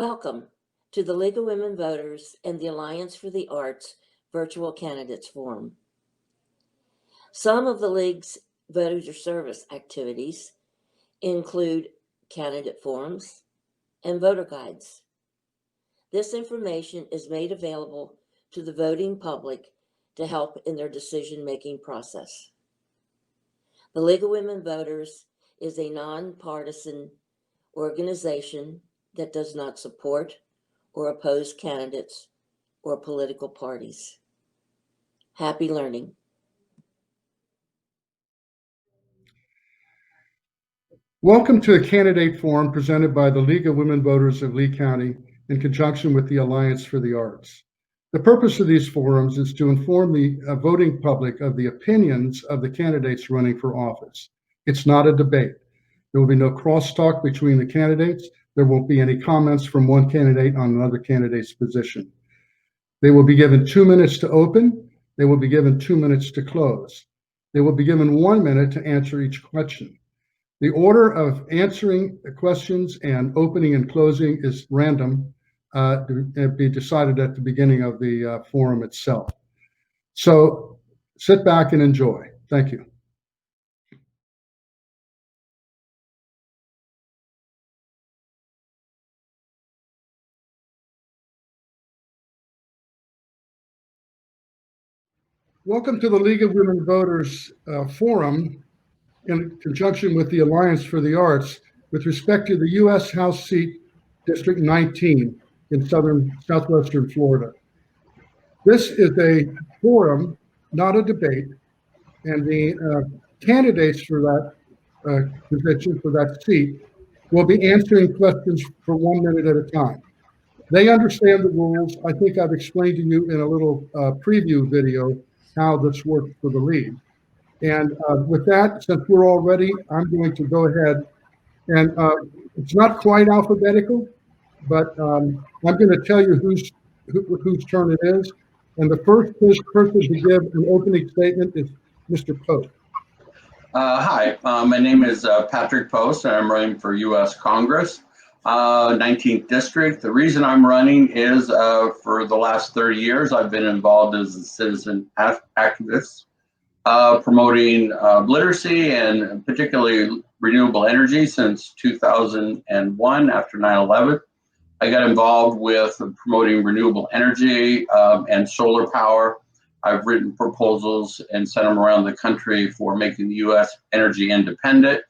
Welcome to the League of Women Voters and the Alliance for the Arts Virtual Candidates Forum. Some of the League's voter service activities include candidate forums and voter guides. This information is made available to the voting public to help in their decision-making process. The League of Women Voters is a nonpartisan organization that does not support or oppose candidates or political parties. Happy learning. Welcome to a candidate forum presented by the League of Women Voters of Lee County in conjunction with the Alliance for the Arts. The purpose of these forums is to inform the voting public of the opinions of the candidates running for office. It's not a debate. There will be no crosstalk between the candidates. There won't be any comments from one candidate on another candidate's position. They will be given 2 minutes to open. They will be given 2 minutes to close. They will be given 1 minute to answer each question. The order of answering the questions and opening and closing is random, to be decided at the beginning of the forum itself. So sit back and enjoy. Thank you. Welcome to the League of Women Voters Forum in conjunction with the Alliance for the Arts with respect to the U.S. House seat District 19 in southwestern Florida. This is a forum, not a debate, and the candidates for that position, for that seat, will be answering questions for 1 minute at a time. They understand the rules. I think I've explained to you in a little preview video how this works for the League. And with that, since we're all ready, I'm going to go ahead and it's not quite alphabetical, but I'm going to tell you whose turn it is. And the first person to give an opening statement is Mr. Post. Hi, my name is Patrick Post, and I'm running for U.S. Congress, 19th District. The reason I'm running is for the last 30 years, I've been involved as a citizen activist, promoting literacy and particularly renewable energy since 2001 after 9/11. I got involved with promoting renewable energy and solar power. I've written proposals and sent them around the country for making the U.S. energy independent,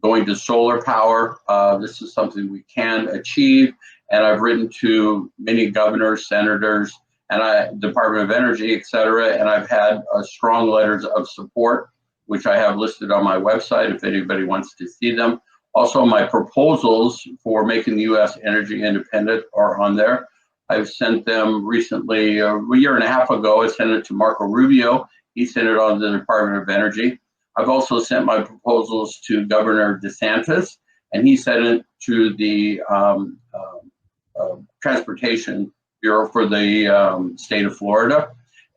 going to solar power. This is something we can achieve. And I've written to many governors, senators, and Department of Energy, et cetera. And I've had strong letters of support, which I have listed on my website if anybody wants to see them. Also, my proposals for making the U.S. energy independent are on there. I've sent them recently, a year and a half ago, I sent it to Marco Rubio. He sent it on to the Department of Energy. I've also sent my proposals to Governor DeSantis, and he sent it to the Transportation Bureau for the state of Florida.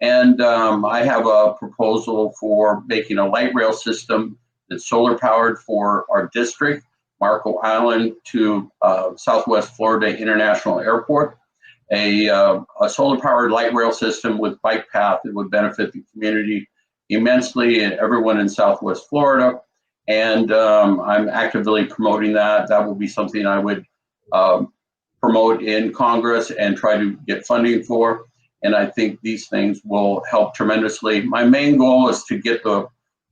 And I have a proposal for making a light rail system that's solar powered for our district, Marco Island to Southwest Florida International Airport. A solar powered light rail system with bike path that would benefit the community immensely and everyone in Southwest Florida. And I'm actively promoting that. That will be something I would promote in Congress and try to get funding for. And I think these things will help tremendously. My main goal is to get the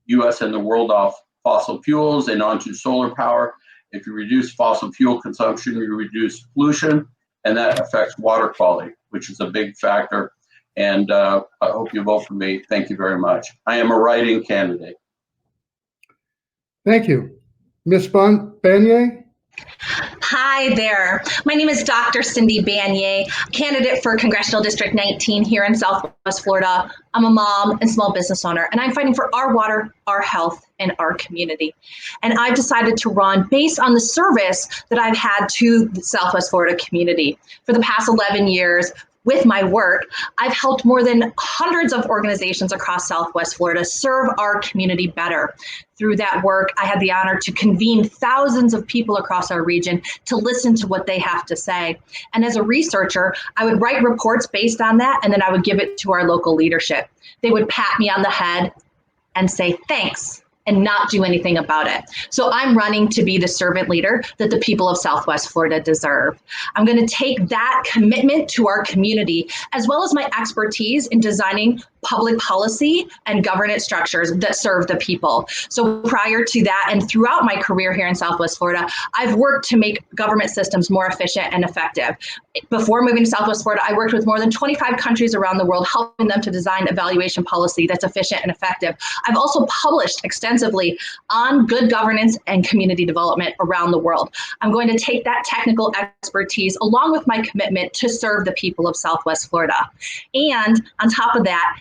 US and the world off fossil fuels and onto solar power. If you reduce fossil fuel consumption, you reduce pollution, and that affects water quality, which is a big factor. And I hope you vote for me. Thank you very much. I am a write-in candidate. Thank you. Ms. Banier? Hi there. My name is Dr. Cindy Banier, candidate for Congressional District 19 here in Southwest Florida. I'm a mom and small business owner, and I'm fighting for our water, our health, and our community. And I've decided to run based on the service that I've had to the Southwest Florida community. For the past 11 years, with my work, I've helped more than hundreds of organizations across Southwest Florida serve our community better. Through that work, I had the honor to convene thousands of people across our region to listen to what they have to say. And as a researcher, I would write reports based on that, and then I would give it to our local leadership. They would pat me on the head and say, thanks, and not do anything about it. So I'm running to be the servant leader that the people of Southwest Florida deserve. I'm going to take that commitment to our community, as well as my expertise in designing public policy and governance structures that serve the people. So prior to that, and throughout my career here in Southwest Florida, I've worked to make government systems more efficient and effective. Before moving to Southwest Florida, I worked with more than 25 countries around the world, helping them to design evaluation policy that's efficient and effective. I've also published extensively on good governance and community development around the world. I'm going to take that technical expertise along with my commitment to serve the people of Southwest Florida. And on top of that,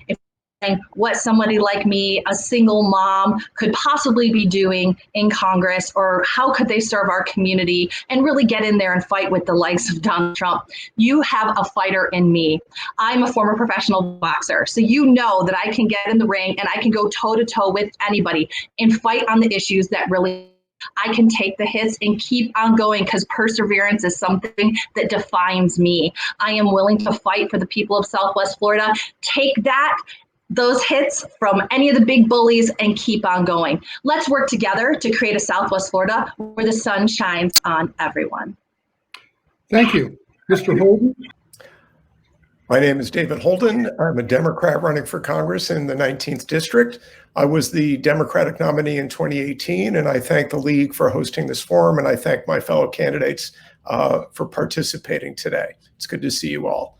what somebody like me, a single mom, could possibly be doing in Congress, or how could they serve our community and really get in there and fight with the likes of Donald Trump. You have a fighter in me. I'm a former professional boxer, so you know that I can get in the ring and I can go toe-to-toe with anybody and fight on the issues that really I can take the hits and keep on going, because perseverance is something that defines me. I am willing to fight for the people of Southwest Florida. Take those hits from any of the big bullies and keep on going. Let's work together to create a Southwest Florida where the sun shines on everyone. Thank you. Mr. Holden? My name is David Holden. I'm a Democrat running for Congress in the 19th District. I was the Democratic nominee in 2018, and I thank the League for hosting this forum, and I thank my fellow candidates for participating today. It's good to see you all.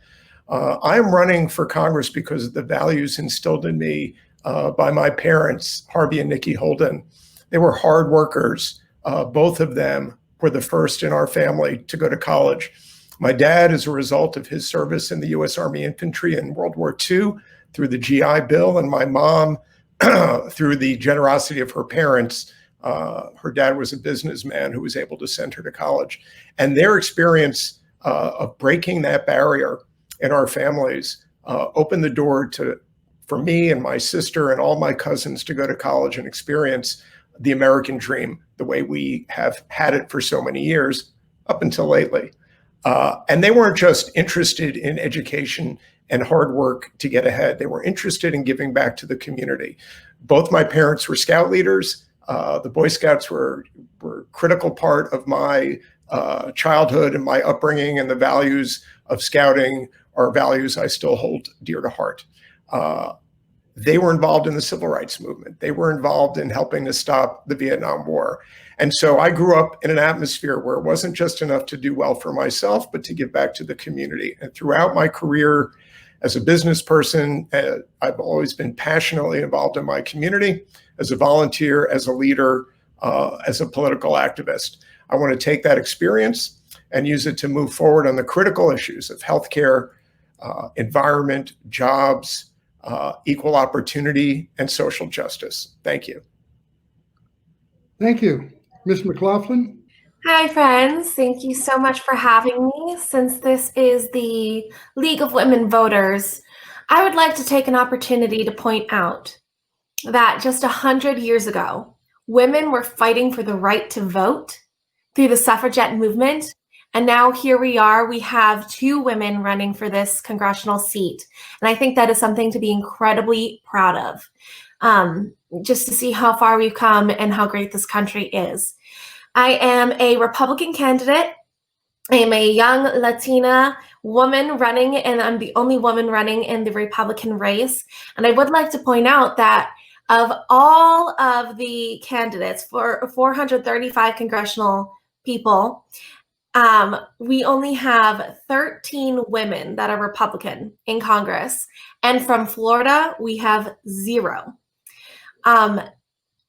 I'm running for Congress because of the values instilled in me by my parents, Harvey and Nikki Holden. They were hard workers. Both of them were the first in our family to go to college. My dad, as a result of his service in the U.S. Army Infantry in World War II, through the GI Bill, and my mom, through the generosity of her parents. Her dad was a businessman who was able to send her to college. And their experience of breaking that barrier in our families opened the door for me and my sister and all my cousins to go to college and experience the American dream the way we have had it for so many years up until lately. And they weren't just interested in education and hard work to get ahead. They were interested in giving back to the community. Both my parents were Scout leaders. The Boy Scouts were a critical part of my childhood and my upbringing, and the values of Scouting are values I still hold dear to heart. They were involved in the civil rights movement. They were involved in helping to stop the Vietnam War. And so I grew up in an atmosphere where it wasn't just enough to do well for myself, but to give back to the community. And throughout my career as a business person, I've always been passionately involved in my community, as a volunteer, as a leader, as a political activist. I want to take that experience and use it to move forward on the critical issues of healthcare, environment, jobs, equal opportunity, and social justice. Thank you. Thank you. Ms. McLaughlin? Hi, friends. Thank you so much for having me. Since this is the League of Women Voters, I would like to take an opportunity to point out that just 100 years ago, women were fighting for the right to vote through the suffragette movement. And now here we are, we have 2 women running for this congressional seat. And I think that is something to be incredibly proud of, just to see how far we've come and how great this country is. I am a Republican candidate. I am a young Latina woman running, and I'm the only woman running in the Republican race. And I would like to point out that of all of the candidates, for 435 congressional people, we only have 13 women that are Republican in Congress. And from Florida, we have 0.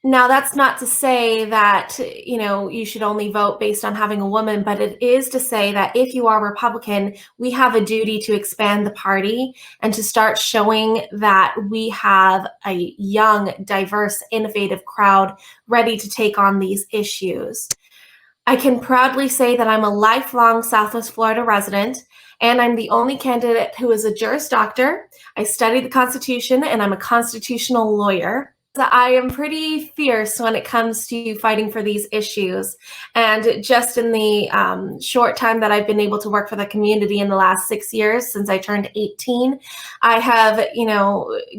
Now, that's not to say that, you should only vote based on having a woman, but it is to say that if you are Republican, we have a duty to expand the party and to start showing that we have a young, diverse, innovative crowd ready to take on these issues. I can proudly say that I'm a lifelong Southwest Florida resident, and I'm the only candidate who is a Juris Doctor. I studied the Constitution, and I'm a constitutional lawyer. I am pretty fierce when it comes to fighting for these issues. And just in the short time that I've been able to work for the community in the last 6 years, since I turned 18, I have,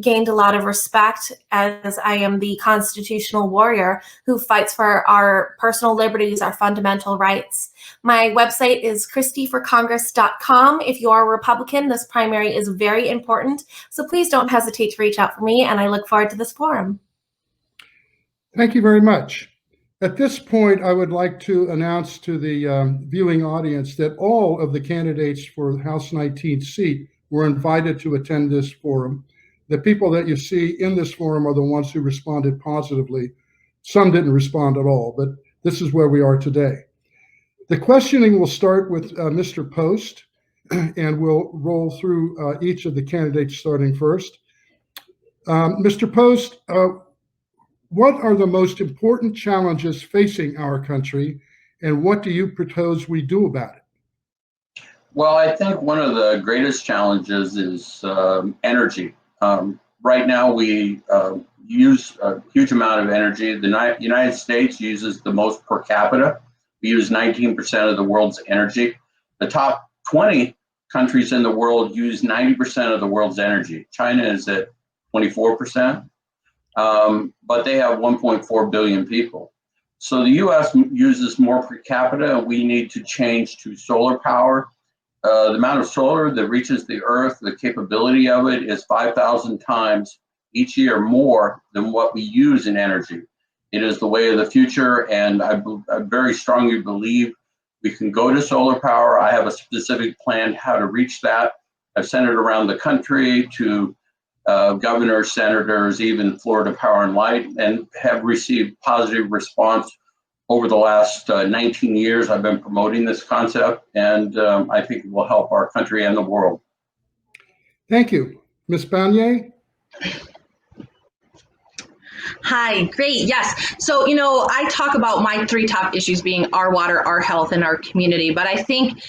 gained a lot of respect, as I am the constitutional warrior who fights for our personal liberties, our fundamental rights. My website is christieforcongress.com. If you are a Republican, this primary is very important. So please don't hesitate to reach out for me, and I look forward to this forum. Thank you very much. At this point, I would like to announce to the viewing audience that all of the candidates for the House 19th seat were invited to attend this forum. The people that you see in this forum are the ones who responded positively. Some didn't respond at all, but this is where we are today. The questioning will start with Mr. Post, and we'll roll through each of the candidates starting first. Mr. Post, what are the most important challenges facing our country, and what do you propose we do about it? Well, I think one of the greatest challenges is energy. Right now, we use a huge amount of energy. The United States uses the most per capita. We use 19% of the world's energy. The top 20 countries in the world use 90% of the world's energy. China is at 24%. But they have 1.4 billion people. So the US uses more per capita, and we need to change to solar power. The amount of solar that reaches the earth, the capability of it is 5,000 times each year more than what we use in energy. It is the way of the future, and I very strongly believe we can go to solar power. I have a specific plan how to reach that. I've sent it around the country to governors, senators, even Florida Power and Light, and have received positive response over the last 19 years. I've been promoting this concept, and I think it will help our country and the world. Thank you. Ms. Banier? Hi, great, yes. So, I talk about my 3 top issues being our water, our health, and our community, but I think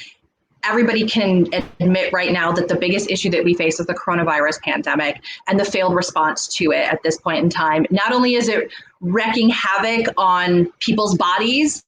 everybody can admit right now that the biggest issue that we face is the coronavirus pandemic and the failed response to it at this point in time. Not only is it wreaking havoc on people's bodies,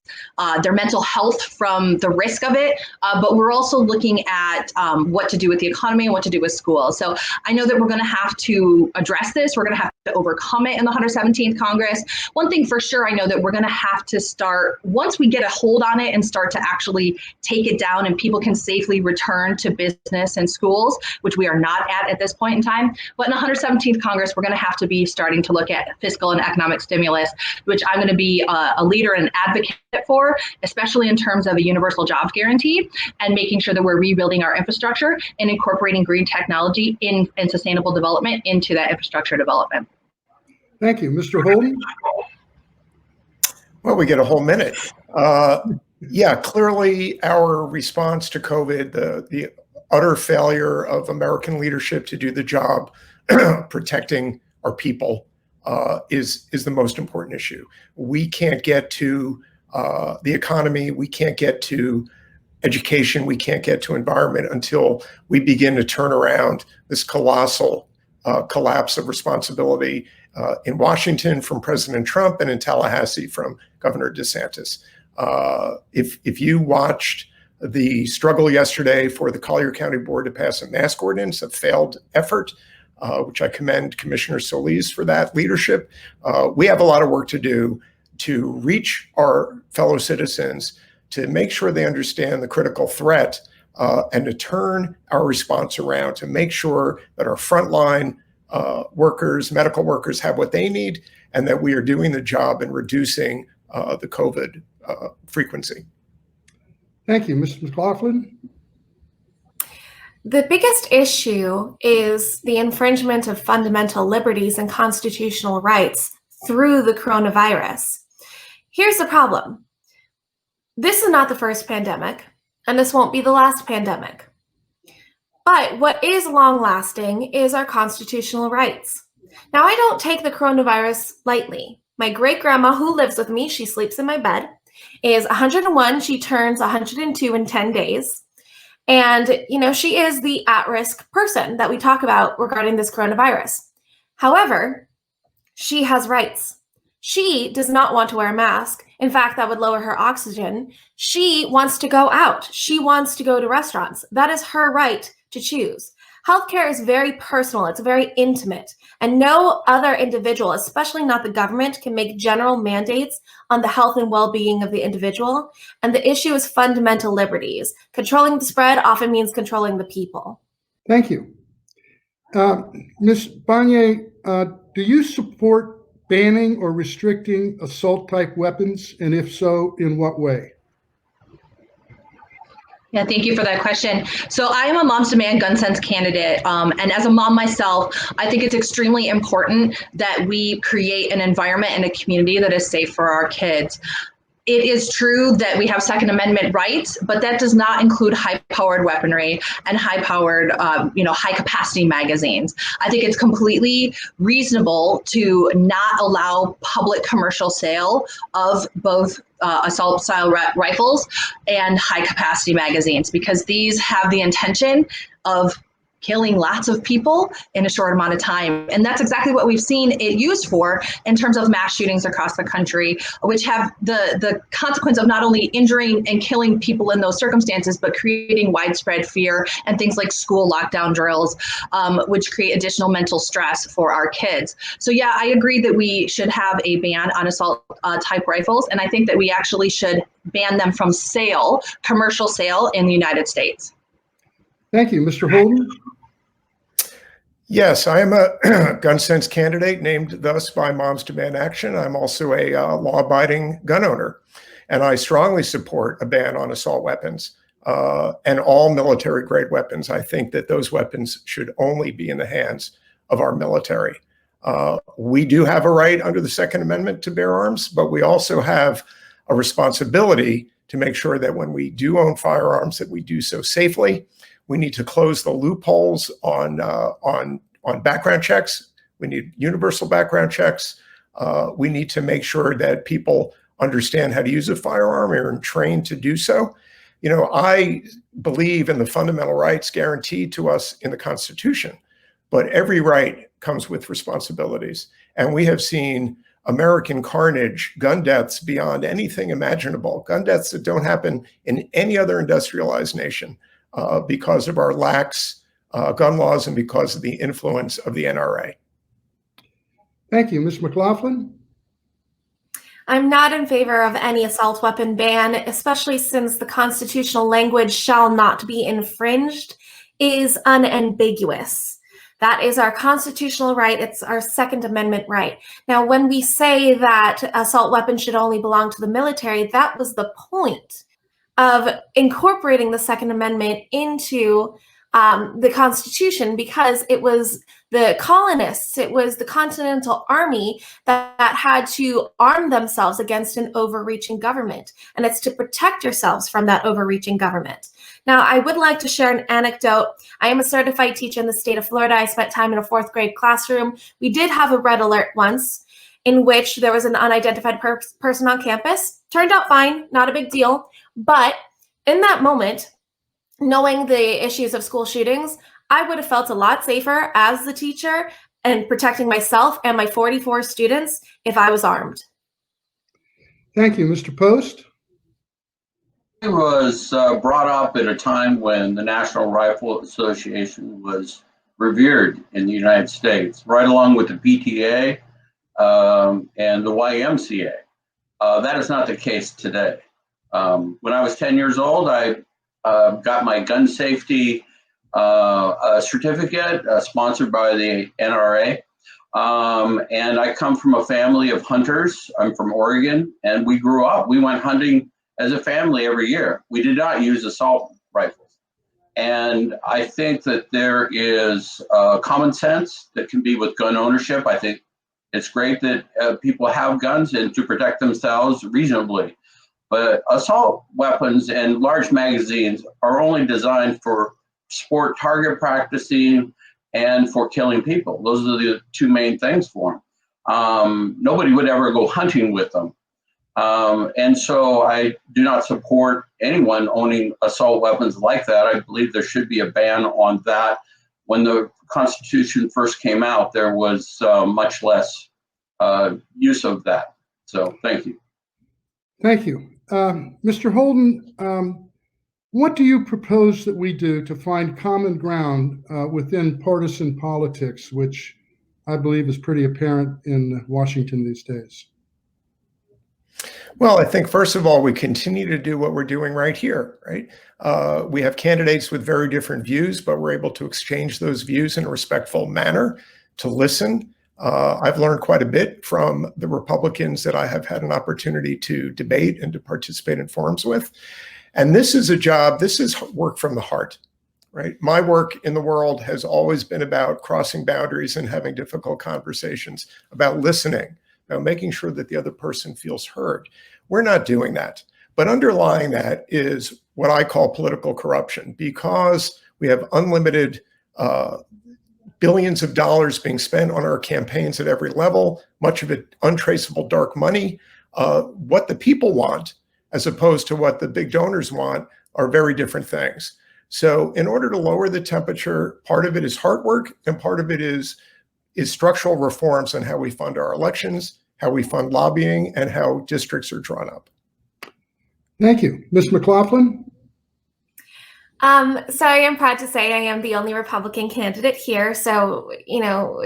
their mental health from the risk of it, but we're also looking at what to do with the economy and what to do with schools. So I know that we're going to have to address this. We're going to have to overcome it in the 117th Congress. One thing for sure, I know that we're going to have to start, once we get a hold on it and start to actually take it down and people can safely return to business and schools, which we are not at this point in time. But in the 117th Congress, we're going to have to be starting to look at fiscal and economic stimulus, which I'm going to be a leader and advocate for, especially in terms of a universal jobs guarantee and making sure that we're rebuilding our infrastructure and incorporating green technology and sustainable development into that infrastructure development. Thank you. Mr. Holden? Well, we get a whole minute. Yeah, clearly our response to COVID, the utter failure of American leadership to do the job protecting our people is the most important issue. We can't get to the economy, we can't get to education, we can't get to environment until we begin to turn around this colossal collapse of responsibility in Washington from President Trump and in Tallahassee from Governor DeSantis. If you watched the struggle yesterday for the Collier County Board to pass a mask ordinance, a failed effort, which I commend Commissioner Solis for that leadership. We have a lot of work to do to reach our fellow citizens, to make sure they understand the critical threat, and to turn our response around, to make sure that our frontline workers, medical workers have what they need, and that we are doing the job in reducing the COVID frequency. Thank you. Mr. McLaughlin? The biggest issue is the infringement of fundamental liberties and constitutional rights through the coronavirus. Here's the problem. This is not the first pandemic, and this won't be the last pandemic. But what is long-lasting is our constitutional rights. Now, I don't take the coronavirus lightly. My great-grandma, who lives with me, she sleeps in my bed, is 101. She turns 102 in 10 days. And, she is the at-risk person that we talk about regarding this coronavirus. However, she has rights. She does not want to wear a mask. In fact, that would lower her oxygen. She wants to go out. She wants to go to restaurants. That is her right to choose. Healthcare is very personal. It's very intimate. And no other individual, especially not the government, can make general mandates on the health and well-being of the individual. And the issue is fundamental liberties. Controlling the spread often means controlling the people. Thank you. Ms. Banye, do you support banning or restricting assault-type weapons? And if so, in what way? Yeah, thank you for that question. So I am a Moms Demand Gun Sense candidate. And as a mom myself, I think it's extremely important that we create an environment and a community that is safe for our kids. It is true that we have Second Amendment rights, but that does not include high-powered weaponry and high-powered, high-capacity magazines. I think it's completely reasonable to not allow public commercial sale of both assault-style rifles and high-capacity magazines, because these have the intention of killing lots of people in a short amount of time. And that's exactly what we've seen it used for in terms of mass shootings across the country, which have the consequence of not only injuring and killing people in those circumstances, but creating widespread fear and things like school lockdown drills, which create additional mental stress for our kids. So yeah, I agree that we should have a ban on assault type rifles. And I think that we actually should ban them from sale, commercial sale in the United States. Thank you. Mr. Holden? Yes, I am a gun sense candidate named thus by Moms Demand Action. I'm also a law-abiding gun owner, and I strongly support a ban on assault weapons and all military-grade weapons. I think that those weapons should only be in the hands of our military. We do have a right under the Second Amendment to bear arms, but we also have a responsibility to make sure that when we do own firearms, that we do so safely. We need to close the loopholes on background checks. We need universal background checks. We need to make sure that people understand how to use a firearm or are trained to do so. I believe in the fundamental rights guaranteed to us in the Constitution, but every right comes with responsibilities. And we have seen American carnage, gun deaths beyond anything imaginable, gun deaths that don't happen in any other industrialized nation. Because of our lax gun laws and because of the influence of the NRA. Thank you. Ms. McLaughlin? I'm not in favor of any assault weapon ban, especially since the constitutional language "shall not be infringed" is unambiguous. That is our constitutional right. It's our Second Amendment right. Now, when we say that assault weapons should only belong to the military, that was the point of incorporating the Second Amendment into the Constitution, because it was the colonists, it was the Continental Army that had to arm themselves against an overreaching government. And it's to protect yourselves from that overreaching government. Now, I would like to share an anecdote. I am a certified teacher in the state of Florida. I spent time in a fourth grade classroom. We did have a red alert once in which there was an unidentified person on campus. Turned out fine, not a big deal. But in that moment, knowing the issues of school shootings, I would have felt a lot safer as the teacher and protecting myself and my 44 students if I was armed. Thank you. Mr. Post? I was brought up at a time when the National Rifle Association was revered in the United States, right along with the PTA and the YMCA. That is not the case today. When I was 10 years old, I got my gun safety certificate sponsored by the NRA. And I come from a family of hunters. I'm from Oregon, and we grew up. We went hunting as a family every year. We did not use assault rifles. And I think that there is common sense that can be with gun ownership. I think it's great that people have guns and to protect themselves reasonably. But assault weapons and large magazines are only designed for sport target practicing and for killing people. Those are the two main things for them. Nobody would ever go hunting with them. And so I do not support anyone owning assault weapons like that. I believe there should be a ban on that. When the Constitution first came out, there was much less use of that. So thank you. Thank you. Mr. Holden, what do you propose that we do to find common ground within partisan politics, which I believe is pretty apparent in Washington these days? Well, I think first of all, we continue to do what we're doing right here, right? We have candidates with very different views, but we're able to exchange those views in a respectful manner, to listen. I've learned quite a bit from the Republicans that I have had an opportunity to debate and to participate in forums with. And this is a job, this is work from the heart, right? My work in the world has always been about crossing boundaries and having difficult conversations, about listening, about making sure that the other person feels heard. We're not doing that. But underlying that is what I call political corruption, because we have unlimited billions of dollars being spent on our campaigns at every level, much of it untraceable dark money. What the people want, as opposed to what the big donors want, are very different things. So in order to lower the temperature, part of it is hard work, and part of it is structural reforms on how we fund our elections, how we fund lobbying, and how districts are drawn up. Thank you. Ms. McLaughlin? So I am proud to say I am the only Republican candidate here. So,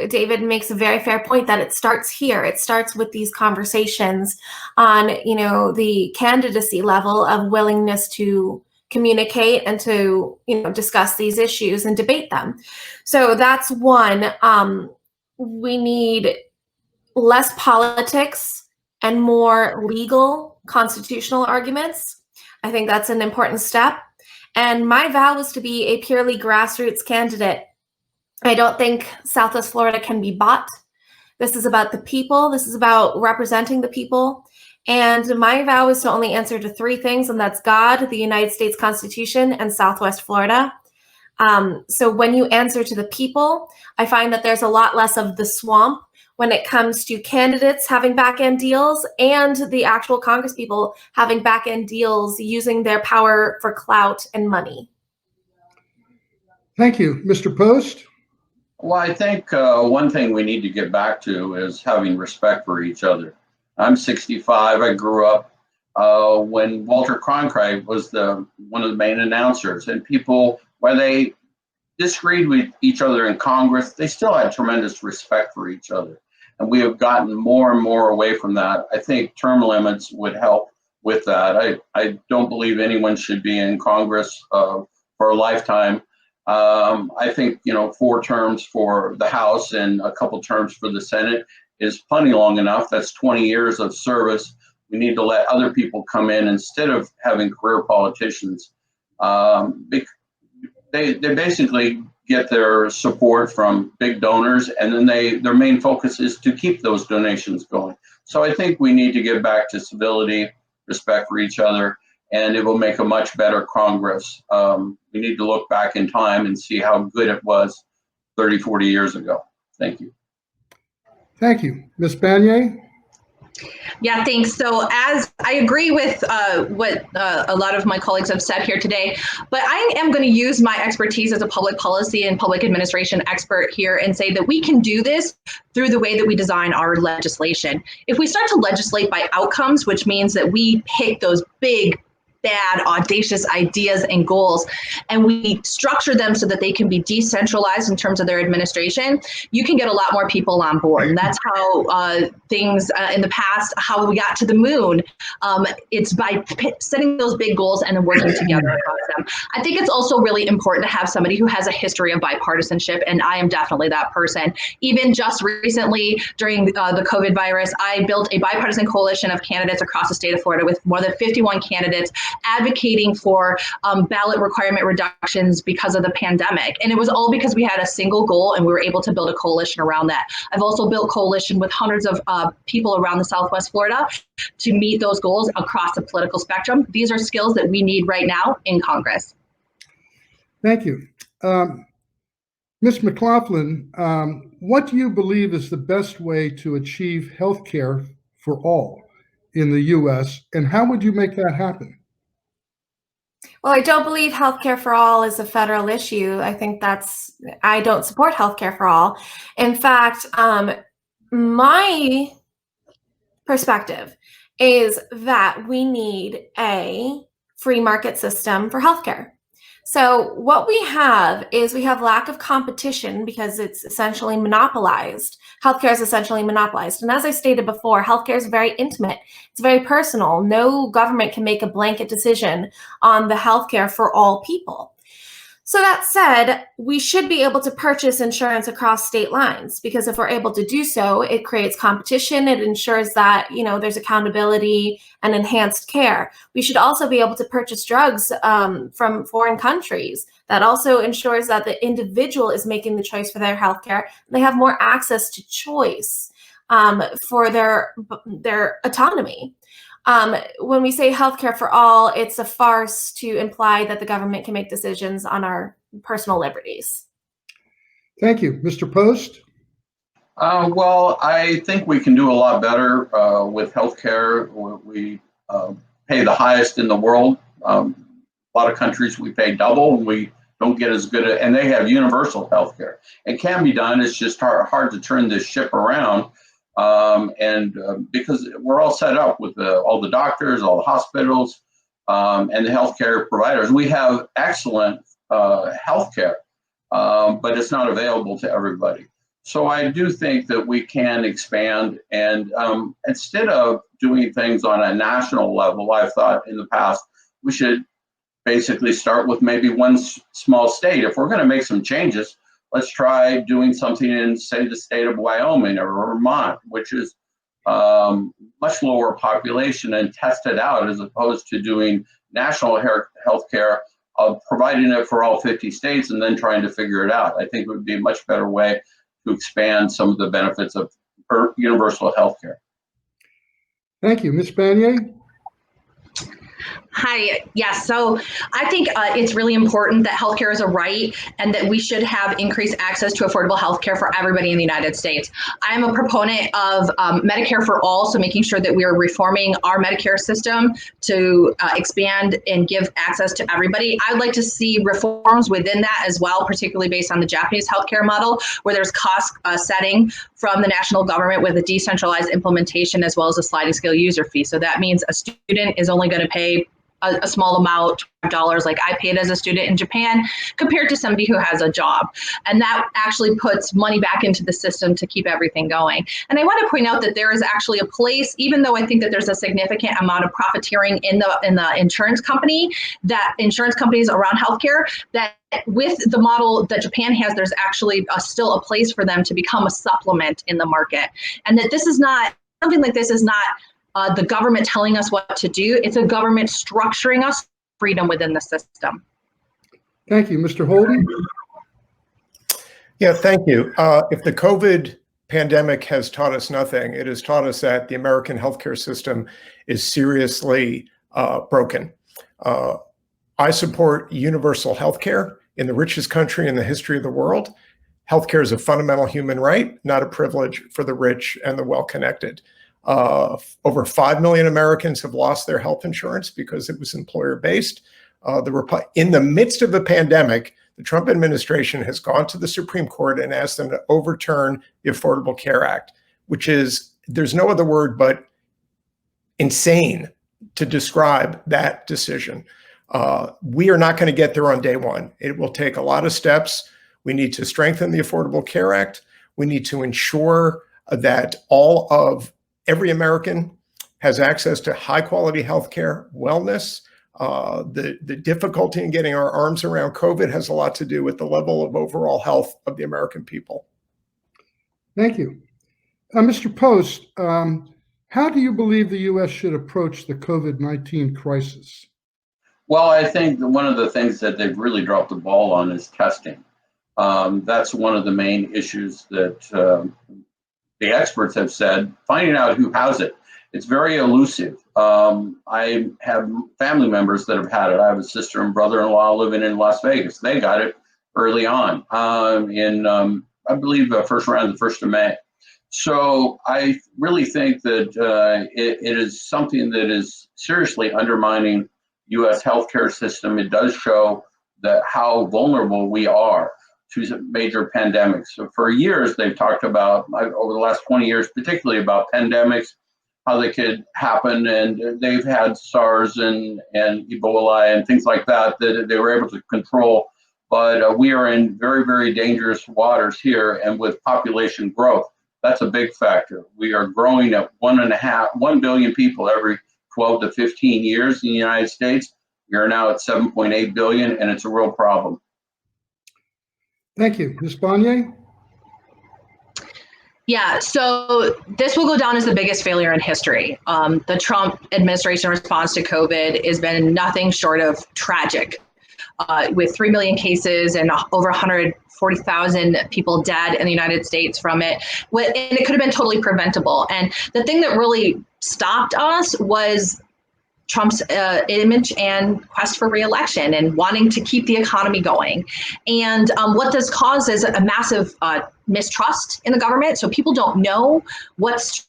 David makes a very fair point that it starts here. It starts with these conversations on, the candidacy level of willingness to communicate and to, discuss these issues and debate them. So that's one. We need less politics and more legal constitutional arguments. I think that's an important step. And my vow was to be a purely grassroots candidate. I don't think Southwest Florida can be bought. This is about the people. This is about representing the people. And my vow is to only answer to three things, and that's God, the United States Constitution, and Southwest Florida. So when you answer to the people, I find that there's a lot less of the swamp when it comes to candidates having back-end deals and the actual Congress people having back-end deals using their power for clout and money. Thank you. Mr. Post? Well, I think one thing we need to get back to is having respect for each other. I'm 65. I grew up when Walter Cronkite was one of the main announcers, and people, where they disagreed with each other in Congress, they still had tremendous respect for each other. And we have gotten more and more away from that. I think term limits would help with that. I don't believe anyone should be in Congress for a lifetime. I think 4 terms for the House and a couple terms for the Senate is plenty long enough. That's 20 years of service. We need to let other people come in instead of having career politicians. They basically get their support from big donors, and then their main focus is to keep those donations going. So I think we need to get back to civility, respect for each other, and it will make a much better Congress. We need to look back in time and see how good it was 30, 40 years ago. Thank you. Thank you. Ms. Banier? Yeah, thanks. So as I agree with what a lot of my colleagues have said here today, but I am going to use my expertise as a public policy and public administration expert here and say that we can do this through the way that we design our legislation. If we start to legislate by outcomes, which means that we pick those big, bad, audacious ideas and goals, and we structure them so that they can be decentralized in terms of their administration, you can get a lot more people on board. And that's how things in the past, how we got to the moon. It's by setting those big goals and then working together across them. I think it's also really important to have somebody who has a history of bipartisanship, and I am definitely that person. Even just recently during the COVID virus, I built a bipartisan coalition of candidates across the state of Florida with more than 51 candidates advocating for ballot requirement reductions because of the pandemic. And it was all because we had a single goal and we were able to build a coalition around that. I've also built coalition with hundreds of people around the Southwest Florida to meet those goals across the political spectrum. These are skills that we need right now in Congress. Thank you. Ms. McLaughlin, what do you believe is the best way to achieve health care for all? in the US, and how would you make that happen? Well, I don't believe healthcare for all is a federal issue. I don't support healthcare for all. In fact, my perspective is that we need a free market system for healthcare. So what we have lack of competition because it's essentially monopolized. Healthcare is essentially monopolized. And as I stated before, healthcare is very intimate. It's very personal. No government can make a blanket decision on the healthcare for all people. So that said, we should be able to purchase insurance across state lines because if we're able to do so, it creates competition. It ensures that, there's accountability and enhanced care. We should also be able to purchase drugs from foreign countries. That also ensures that the individual is making the choice for their healthcare. They have more access to choice for their autonomy. When we say healthcare for all, it's a farce to imply that the government can make decisions on our personal liberties. Thank you. Mr. Post? Well, I think we can do a lot better with healthcare. We pay the highest in the world. A lot of countries we pay double, and we don't get as good and they have universal healthcare. It can be done. It's just hard to turn this ship around. Because we're all set up with all the doctors, all the hospitals, and the healthcare providers. We have excellent healthcare, but it's not available to everybody. So I do think that we can expand, and instead of doing things on a national level, I've thought in the past we should basically start with maybe one small state. If we're going to make some changes, let's try doing something in, say, the state of Wyoming or Vermont, which is much lower population, and test it out as opposed to doing national health care, providing it for all 50 states and then trying to figure it out. I think it would be a much better way to expand some of the benefits of universal health care. Thank you. Ms. Banier? Hi, yes. So I think it's really important that healthcare is a right and that we should have increased access to affordable healthcare for everybody in the United States. I'm a proponent of Medicare for all, so making sure that we are reforming our Medicare system to expand and give access to everybody. I'd like to see reforms within that as well, particularly based on the Japanese healthcare model, where there's cost setting from the national government with a decentralized implementation as well as a sliding scale user fee. So that means a student is only going to pay a small amount, $5, like I paid as a student in Japan, compared to somebody who has a job. And that actually puts money back into the system to keep everything going. And I want to point out that there is actually a place, even though I think that there's a significant amount of profiteering in the insurance company, that insurance companies around healthcare, that with the model that Japan has, there's actually still a place for them to become a supplement in the market. And that this is not, something like this is not the government telling us what to do. It's a government structuring us freedom within the system. Thank you. Mr. Holden? Yeah, thank you. If the COVID pandemic has taught us nothing, it has taught us that the American healthcare system is seriously broken. I support universal healthcare in the richest country in the history of the world. Healthcare is a fundamental human right, not a privilege for the rich and the well-connected. Over 5 million Americans have lost their health insurance because it was employer-based. In the midst of the pandemic, the Trump administration has gone to the Supreme Court and asked them to overturn the Affordable Care Act, which is, there's no other word but insane to describe that decision. We are not going to get there on day one. It will take a lot of steps. We need to strengthen the Affordable Care Act. We need to ensure that every American has access to high quality healthcare, wellness. The difficulty in getting our arms around COVID has a lot to do with the level of overall health of the American people. Thank you. Mr. Post, how do you believe the U.S. should approach the COVID-19 crisis? Well, I think that one of the things that they've really dropped the ball on is testing. That's one of the main issues that the experts have said, finding out who has it. It's very elusive. I have family members that have had it. I have a sister and brother-in-law living in Las Vegas. They got it early on I believe, the first round, the 1st of May. So I really think that it is something that is seriously undermining U.S. healthcare system. It does show that how vulnerable we are to major pandemics. So for years, they've talked about, over the last 20 years, particularly about pandemics, how they could happen. And they've had SARS and Ebola and things like that that they were able to control. But we are in very, very dangerous waters here. And with population growth, that's a big factor. We are growing at 1 billion people every 12 to 15 years in the United States. We are now at 7.8 billion, and it's a real problem. Thank you. Ms. Bonnier? Yeah, so this will go down as the biggest failure in history. The Trump administration response to COVID has been nothing short of tragic, with 3 million cases and over 140,000 people dead in the United States from it. And it could have been totally preventable. And the thing that really stopped us was Trump's image and quest for re-election and wanting to keep the economy going. And what this caused is a massive mistrust in the government. So people don't know what's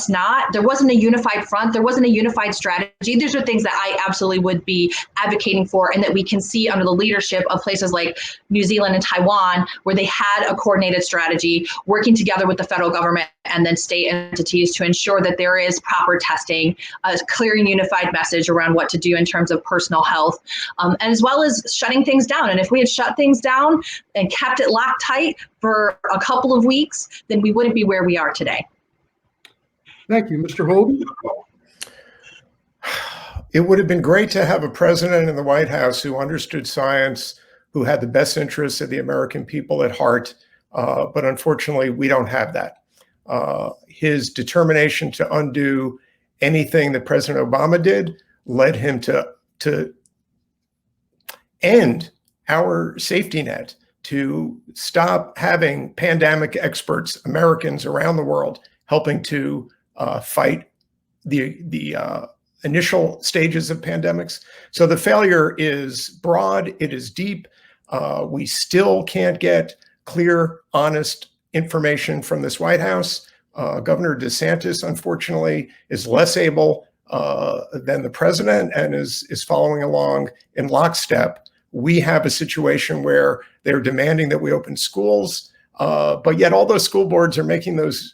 not. There wasn't a unified front. There wasn't a unified strategy. These are things that I absolutely would be advocating for, and that we can see under the leadership of places like New Zealand and Taiwan, where they had a coordinated strategy working together with the federal government and then state entities to ensure that there is proper testing, a clear and unified message around what to do in terms of personal health, as well as shutting things down. And if we had shut things down and kept it locked tight for a couple of weeks, then we wouldn't be where we are today. Thank you. Mr. Holden? It would have been great to have a president in the White House who understood science, who had the best interests of the American people at heart. But unfortunately, we don't have that. His determination to undo anything that President Obama did led him to end our safety net, to stop having pandemic experts, Americans around the world, helping to fight the initial stages of pandemics. So the failure is broad, it is deep. We still can't get clear, honest information from this White House. Governor DeSantis, unfortunately, is less able than the president and is following along in lockstep. We have a situation where they're demanding that we open schools, but yet all those school boards are making those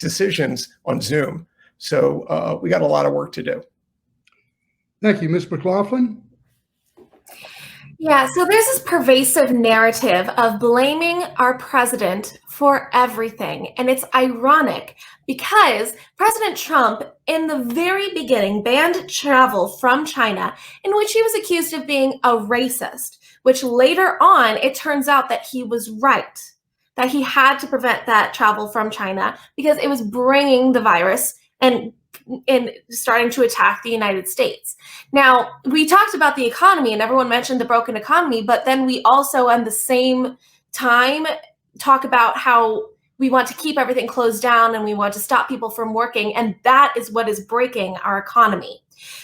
decisions on Zoom. So we got a lot of work to do. Thank you. Ms. McLaughlin? Yeah, so there's this pervasive narrative of blaming our president for everything. And it's ironic because President Trump, in the very beginning, banned travel from China, in which he was accused of being a racist, which later on, it turns out that he was right, that he had to prevent that travel from China because it was bringing the virus and starting to attack the United States. Now, we talked about the economy and everyone mentioned the broken economy, but then we also at the same time talk about how we want to keep everything closed down and we want to stop people from working, and that is what is breaking our economy.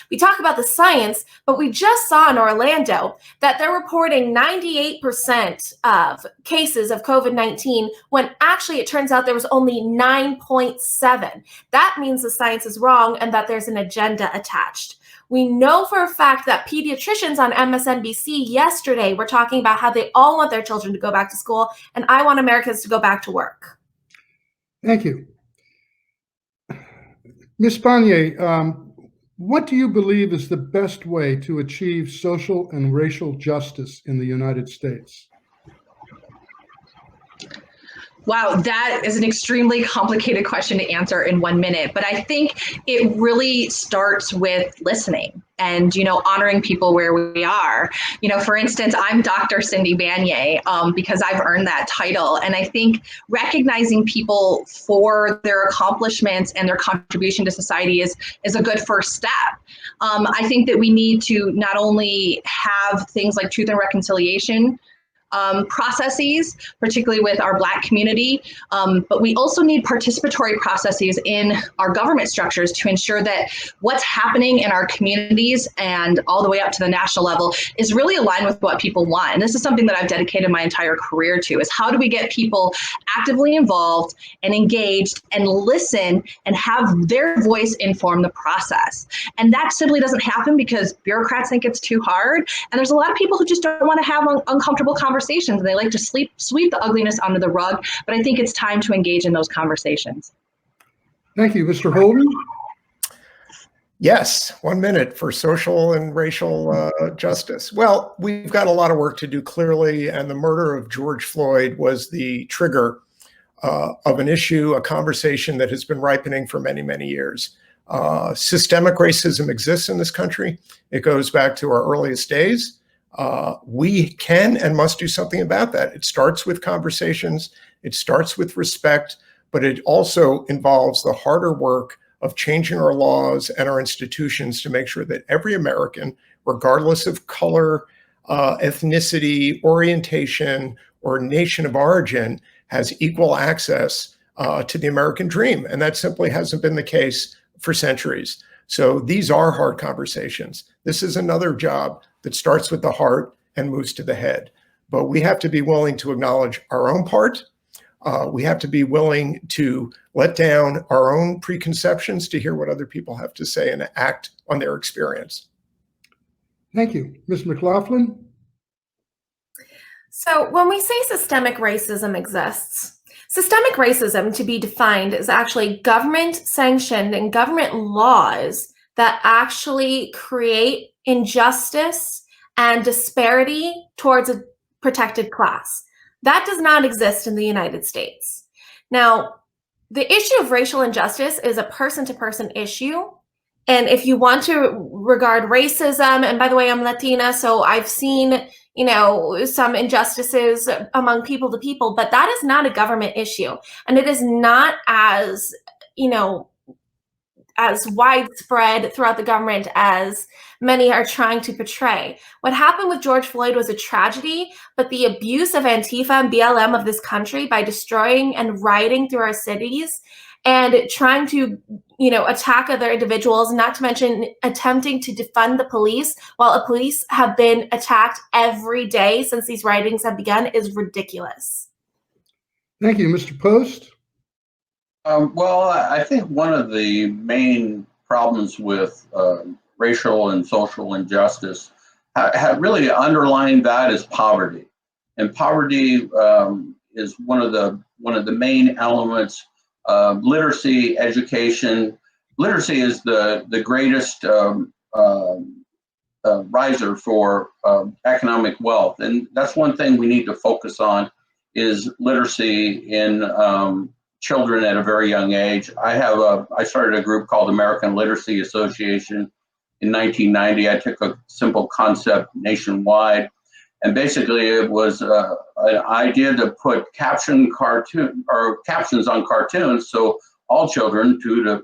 We talk about the science, but we just saw in Orlando that they're reporting 98% of cases of COVID-19 when actually it turns out there was only 9.7. That means the science is wrong and that there's an agenda attached. We know for a fact that pediatricians on MSNBC yesterday were talking about how they all want their children to go back to school, and I want Americans to go back to work. Thank you. Ms. Bonnier, what do you believe is the best way to achieve social and racial justice in the United States? Wow, that is an extremely complicated question to answer in 1 minute, but I think it really starts with listening and, honoring people where we are. For instance, I'm Dr. Cindy Banyai because I've earned that title. And I think recognizing people for their accomplishments and their contribution to society is a good first step. I think that we need to not only have things like truth and reconciliation processes, particularly with our Black community. But we also need participatory processes in our government structures to ensure that what's happening in our communities and all the way up to the national level is really aligned with what people want. And this is something that I've dedicated my entire career to, is how do we get people actively involved and engaged and listen and have their voice inform the process. And that simply doesn't happen because bureaucrats think it's too hard. And there's a lot of people who just don't want to have uncomfortable conversations, and they like to sweep the ugliness under the rug. But I think it's time to engage in those conversations. Thank you. Mr. Holden? Yes, 1 minute for social and racial justice. Well, we've got a lot of work to do, clearly, and the murder of George Floyd was the trigger of an issue, a conversation that has been ripening for many, many years. Systemic racism exists in this country. It goes back to our earliest days. We can and must do something about that. It starts with conversations. It starts with respect, but it also involves the harder work of changing our laws and our institutions to make sure that every American, regardless of color, ethnicity, orientation, or nation of origin, has equal access to the American dream. And that simply hasn't been the case for centuries. So these are hard conversations. This is another job that starts with the heart and moves to the head. But we have to be willing to acknowledge our own part. We have to be willing to let down our own preconceptions to hear what other people have to say and act on their experience. Thank you. Ms. McLaughlin? So when we say systemic racism exists, systemic racism, to be defined, is actually government sanctioned and government laws that actually create injustice and disparity towards a protected class. That does not exist in the United States. Now, the issue of racial injustice is a person-to-person issue. And if you want to regard racism, and by the way, I'm Latina, so I've seen, some injustices among people to people, but that is not a government issue. And it is not as widespread throughout the government as many are trying to portray. What happened with George Floyd was a tragedy, but the abuse of Antifa and BLM of this country by destroying and rioting through our cities and trying to, attack other individuals, not to mention attempting to defund the police while the police have been attacked every day since these riotings have begun, is ridiculous. Thank you. Mr. Post? Well, I think one of the main problems with racial and social injustice really underlying that is poverty, and poverty is one of the main elements of literacy, education. Literacy is the greatest riser for economic wealth, and that's one thing we need to focus on is literacy in children at a very young age. I started a group called American Literacy Association in 1990. I took a simple concept nationwide, and basically it was an idea to put captions on cartoons, so all children 2 to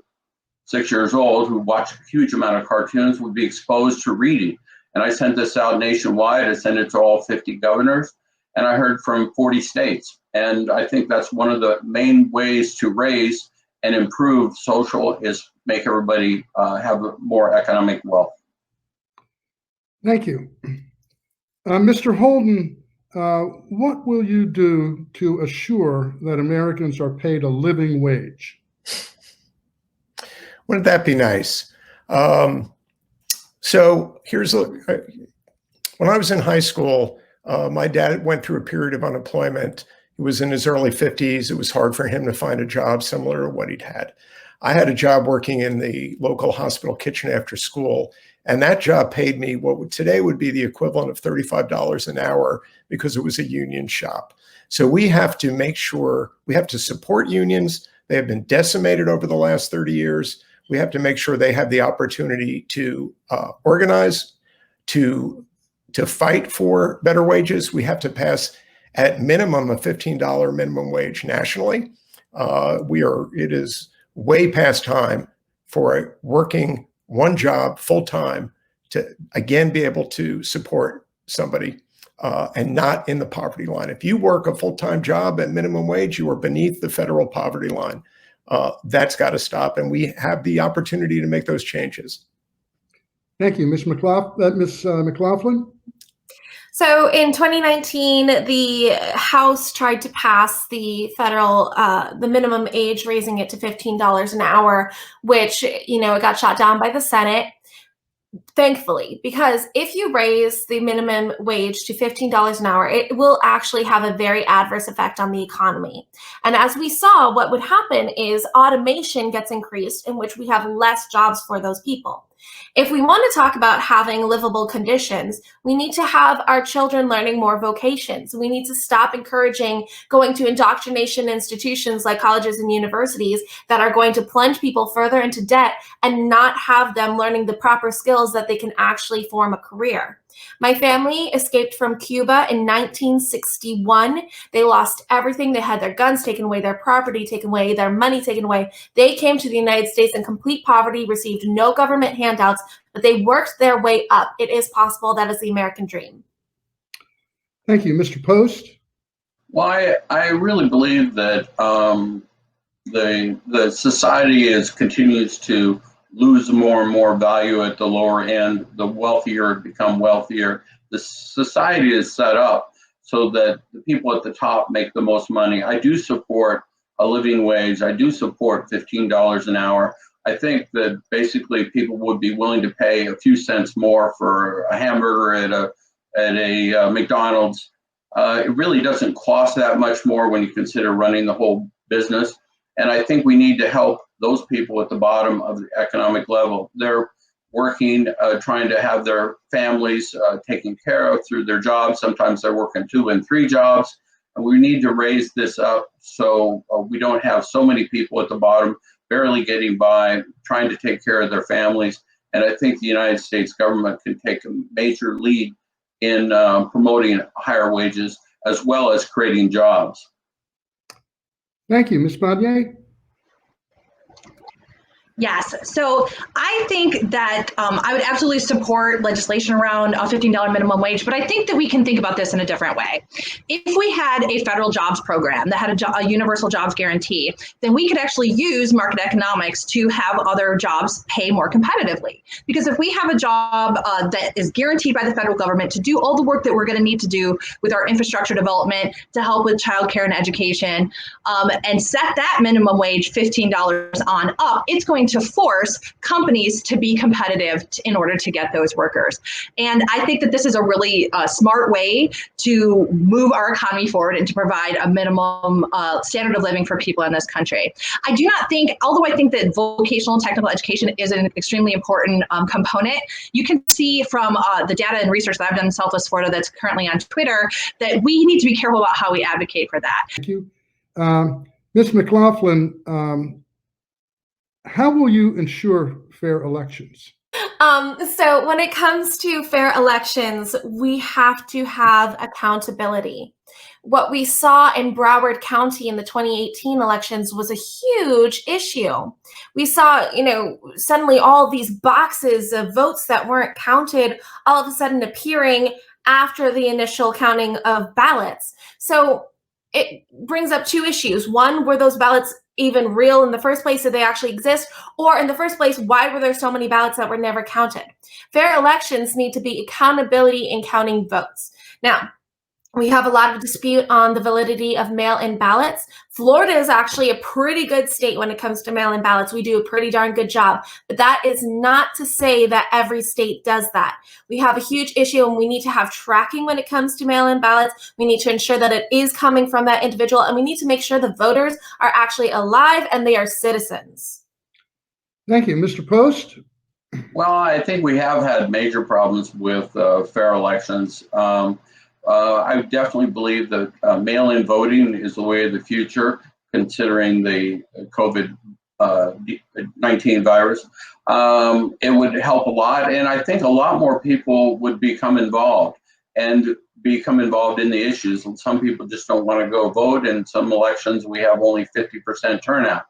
6 years old who watch a huge amount of cartoons would be exposed to reading. And I sent this out nationwide. I sent it to all 50 governors, and I heard from 40 states. And I think that's one of the main ways to raise and improve social is make everybody have more economic wealth. Thank you. Mr. Holden, what will you do to assure that Americans are paid a living wage? Wouldn't that be nice? So when I was in high school, my dad went through a period of unemployment. He was in his early 50s. It was hard for him to find a job similar to what he'd had. I had a job working in the local hospital kitchen after school, and that job paid me what today would be the equivalent of $35 an hour because it was a union shop. So we have to make sure, we have to support unions. They have been decimated over the last 30 years. We have to make sure they have the opportunity to organize, to fight for better wages. We have to pass at minimum a $15 minimum wage nationally. It is way past time for working one job full time to again be able to support somebody and not in the poverty line. If you work a full-time job at minimum wage, you are beneath the federal poverty line. That's got to stop, and we have the opportunity to make those changes. Thank you, Ms. McLaughlin. So in 2019, the House tried to pass the federal, the minimum age, raising it to $15 an hour, which, it got shot down by the Senate. Thankfully, because if you raise the minimum wage to $15 an hour, it will actually have a very adverse effect on the economy. And as we saw, what would happen is automation gets increased, in which we have less jobs for those people. If we want to talk about having livable conditions, we need to have our children learning more vocations. We need to stop encouraging going to indoctrination institutions like colleges and universities that are going to plunge people further into debt and not have them learning the proper skills that they can actually form a career. My family escaped from Cuba in 1961. They lost everything. They had their guns taken away, their property taken away, their money taken away. They came to the United States in complete poverty, received no government handouts, but they worked their way up. It is possible. That is the American dream. Thank you, Mr. Post. Well, I really believe that the society continues to lose more and more value at the lower end. The wealthier become wealthier. The society is set up so that the people at the top make the most money. I do support a living wage. I do support $15 an hour. I think that basically people would be willing to pay a few cents more for a hamburger at a McDonald's. It really doesn't cost that much more when you consider running the whole business. And I think we need to help those people at the bottom of the economic level. They're working, trying to have their families taken care of through their jobs. Sometimes they're working 2 and 3 jobs. And we need to raise this up so we don't have so many people at the bottom barely getting by, trying to take care of their families. And I think the United States government can take a major lead in promoting higher wages as well as creating jobs. Thank you, Ms. Badier. Yes. So I think that I would absolutely support legislation around a $15 minimum wage, but I think that we can think about this in a different way. If we had a federal jobs program that had a universal jobs guarantee, then we could actually use market economics to have other jobs pay more competitively. Because if we have a job that is guaranteed by the federal government to do all the work that we're going to need to do with our infrastructure development, to help with childcare and education, and set that minimum wage $15 on up, it's going to force companies to be competitive in order to get those workers. And I think that this is a really smart way to move our economy forward and to provide a minimum standard of living for people in this country. I do not think, although I think that vocational and technical education is an extremely important component, you can see from the data and research that I've done in Southwest Florida that's currently on Twitter that we need to be careful about how we advocate for that. Thank you. Ms. McLaughlin, how will you ensure fair elections? So when it comes to fair elections, we have to have accountability. What we saw in Broward County in the 2018 elections was a huge issue. We saw, suddenly all these boxes of votes that weren't counted all of a sudden appearing after the initial counting of ballots. So it brings up 2 issues. One, were those ballots even real in the first place? Did they actually exist? Or in the first place, why were there so many ballots that were never counted? Fair elections need to be accountability in counting votes. Now, we have a lot of dispute on the validity of mail-in ballots. Florida is actually a pretty good state when it comes to mail-in ballots. We do a pretty darn good job, but that is not to say that every state does that. We have a huge issue and we need to have tracking when it comes to mail-in ballots. We need to ensure that it is coming from that individual, and we need to make sure the voters are actually alive and they are citizens. Thank you. Mr. Post? Well, I think we have had major problems with fair elections. I definitely believe that mail-in voting is the way of the future, considering the COVID-19 virus. It would help a lot, and I think a lot more people would become involved in the issues. And some people just don't want to go vote. In some elections, we have only 50% turnout.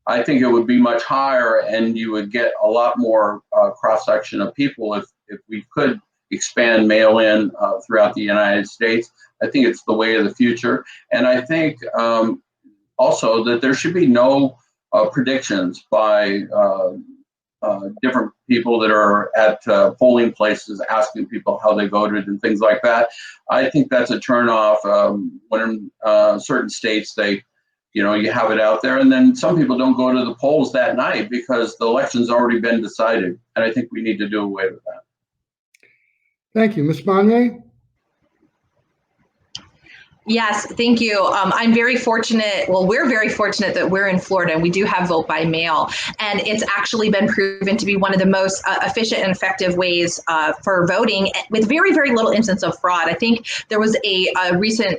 I think it would be much higher, and you would get a lot more cross-section of people if we could expand mail-in throughout the United States. I think it's the way of the future. And I think also that there should be no predictions by different people that are at polling places asking people how they voted and things like that. I think that's a turnoff when in certain states you have it out there, and then some people don't go to the polls that night because the election's already been decided. And I think we need to do away with that. Thank you. Ms. Bonnier? Yes, thank you. I'm very fortunate. Well, we're very fortunate that we're in Florida and we do have vote by mail. And it's actually been proven to be one of the most efficient and effective ways for voting with very, very little instance of fraud. I think there was a recent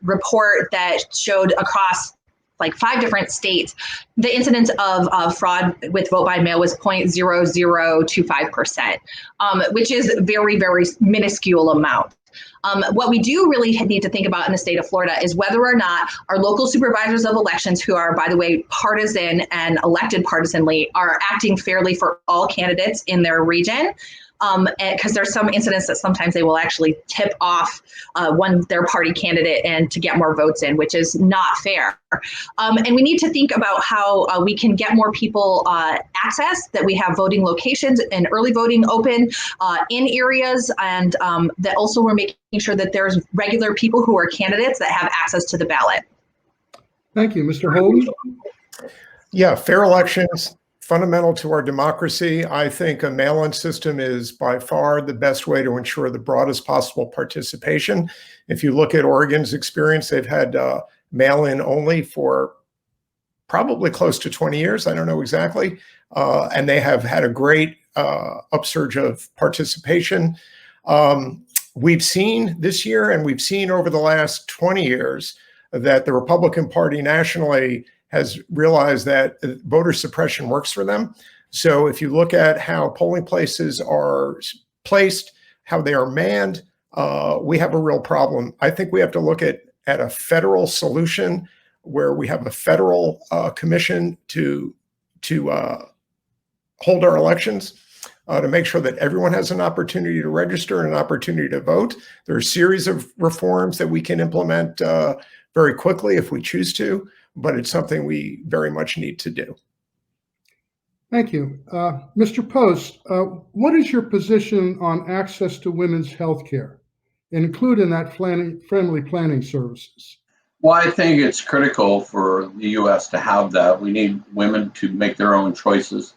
report that showed across like 5 different states, the incidence of fraud with vote by mail was 0.0025%, which is very, very minuscule amount. What we do really need to think about in the state of Florida is whether or not our local supervisors of elections, who are, by the way, partisan and elected partisanly, are acting fairly for all candidates in their region. Because there's some incidents that sometimes they will actually tip off their party candidate and to get more votes in, which is not fair. And we need to think about how we can get more people access, that we have voting locations and early voting open in areas, and that also we're making sure that there's regular people who are candidates that have access to the ballot. Thank you. Mr. Holden? Yeah, fair elections, fundamental to our democracy. I think a mail-in system is by far the best way to ensure the broadest possible participation. If you look at Oregon's experience, they've had mail-in only for probably close to 20 years. I don't know exactly. And they have had a great upsurge of participation. We've seen this year, and we've seen over the last 20 years, that the Republican Party nationally has realized that voter suppression works for them. So if you look at how polling places are placed, how they are manned, we have a real problem. I think we have to look at a federal solution where we have a federal commission to hold our elections, to make sure that everyone has an opportunity to register and an opportunity to vote. There are a series of reforms that we can implement very quickly if we choose to, but it's something we very much need to do. Thank you. Mr. Post, what is your position on access to women's health care, including that family planning services? Well, I think it's critical for the U.S. to have that. We need women to make their own choices.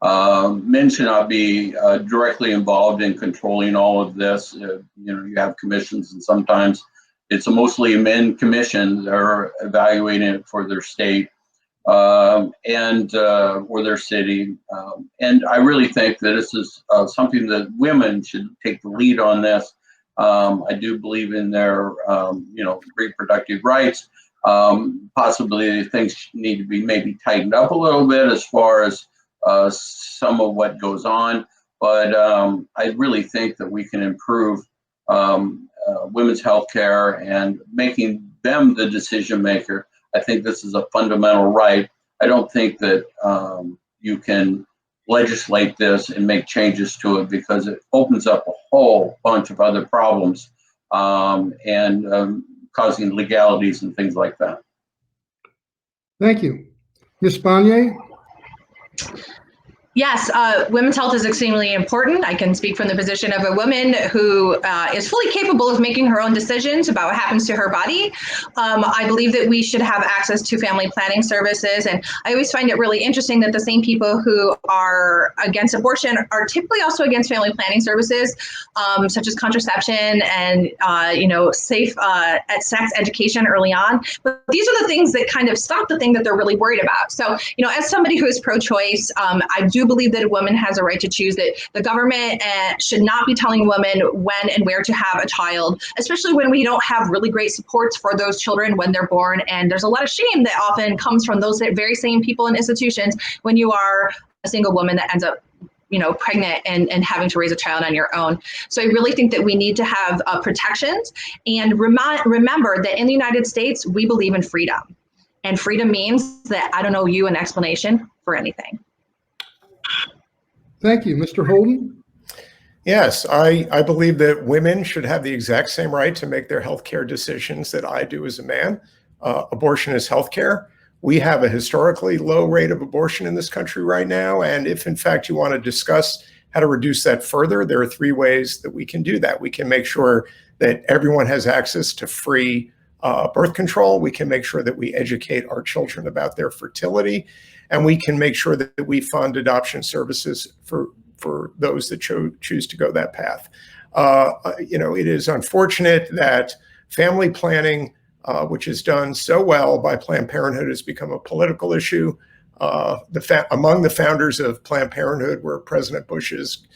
Men should not be directly involved in controlling all of this. You have commissions, and sometimes it's mostly a men commission that are evaluating it for their state or their city. And I really think that this is something that women should take the lead on this. I do believe in their, reproductive rights. Possibly things need to be maybe tightened up a little bit as far as some of what goes on. But I really think that we can improve women's health care and making them the decision maker. I think this is a fundamental right. I don't think that you can legislate this and make changes to it, because it opens up a whole bunch of other problems and causing legalities and things like that. Thank you. Ms. Bonnier? Yes, women's health is extremely important. I can speak from the position of a woman who is fully capable of making her own decisions about what happens to her body. I believe that we should have access to family planning services. And I always find it really interesting that the same people who are against abortion are typically also against family planning services, such as contraception and, safe sex education early on. But these are the things that kind of stop the thing that they're really worried about. So, as somebody who is pro-choice, I do believe that a woman has a right to choose, that the government should not be telling women when and where to have a child, especially when we don't have really great supports for those children when they're born. And there's a lot of shame that often comes from those very same people and institutions when you are a single woman that ends up pregnant and having to raise a child on your own. So I really think that we need to have protections, and remember that in the United States, we believe in freedom. And freedom means that I don't owe you an explanation for anything. Thank you. Mr. Holden? Yes, I believe that women should have the exact same right to make their healthcare decisions that I do as a man. Abortion is healthcare. We have a historically low rate of abortion in this country right now. And if, in fact, you want to discuss how to reduce that further, there are 3 ways that we can do that. We can make sure that everyone has access to free birth control. We can make sure that we educate our children about their fertility. And we can make sure that we fund adoption services for those that choose to go that path. It is unfortunate that family planning, which is done so well by Planned Parenthood, has become a political issue. Among the founders of Planned Parenthood were President Bush's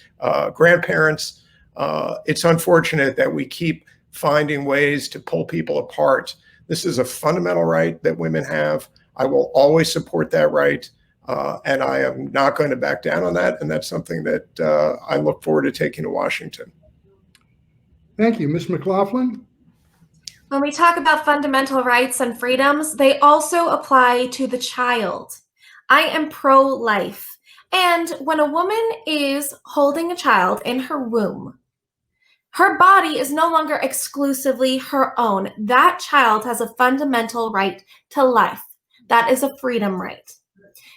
grandparents. It's unfortunate that we keep finding ways to pull people apart. This is a fundamental right that women have. I will always support that right. And I am not going to back down on that. And that's something that I look forward to taking to Washington. Thank you. Ms. McLaughlin? When we talk about fundamental rights and freedoms, they also apply to the child. I am pro-life. And when a woman is holding a child in her womb, her body is no longer exclusively her own. That child has a fundamental right to life. That is a freedom right.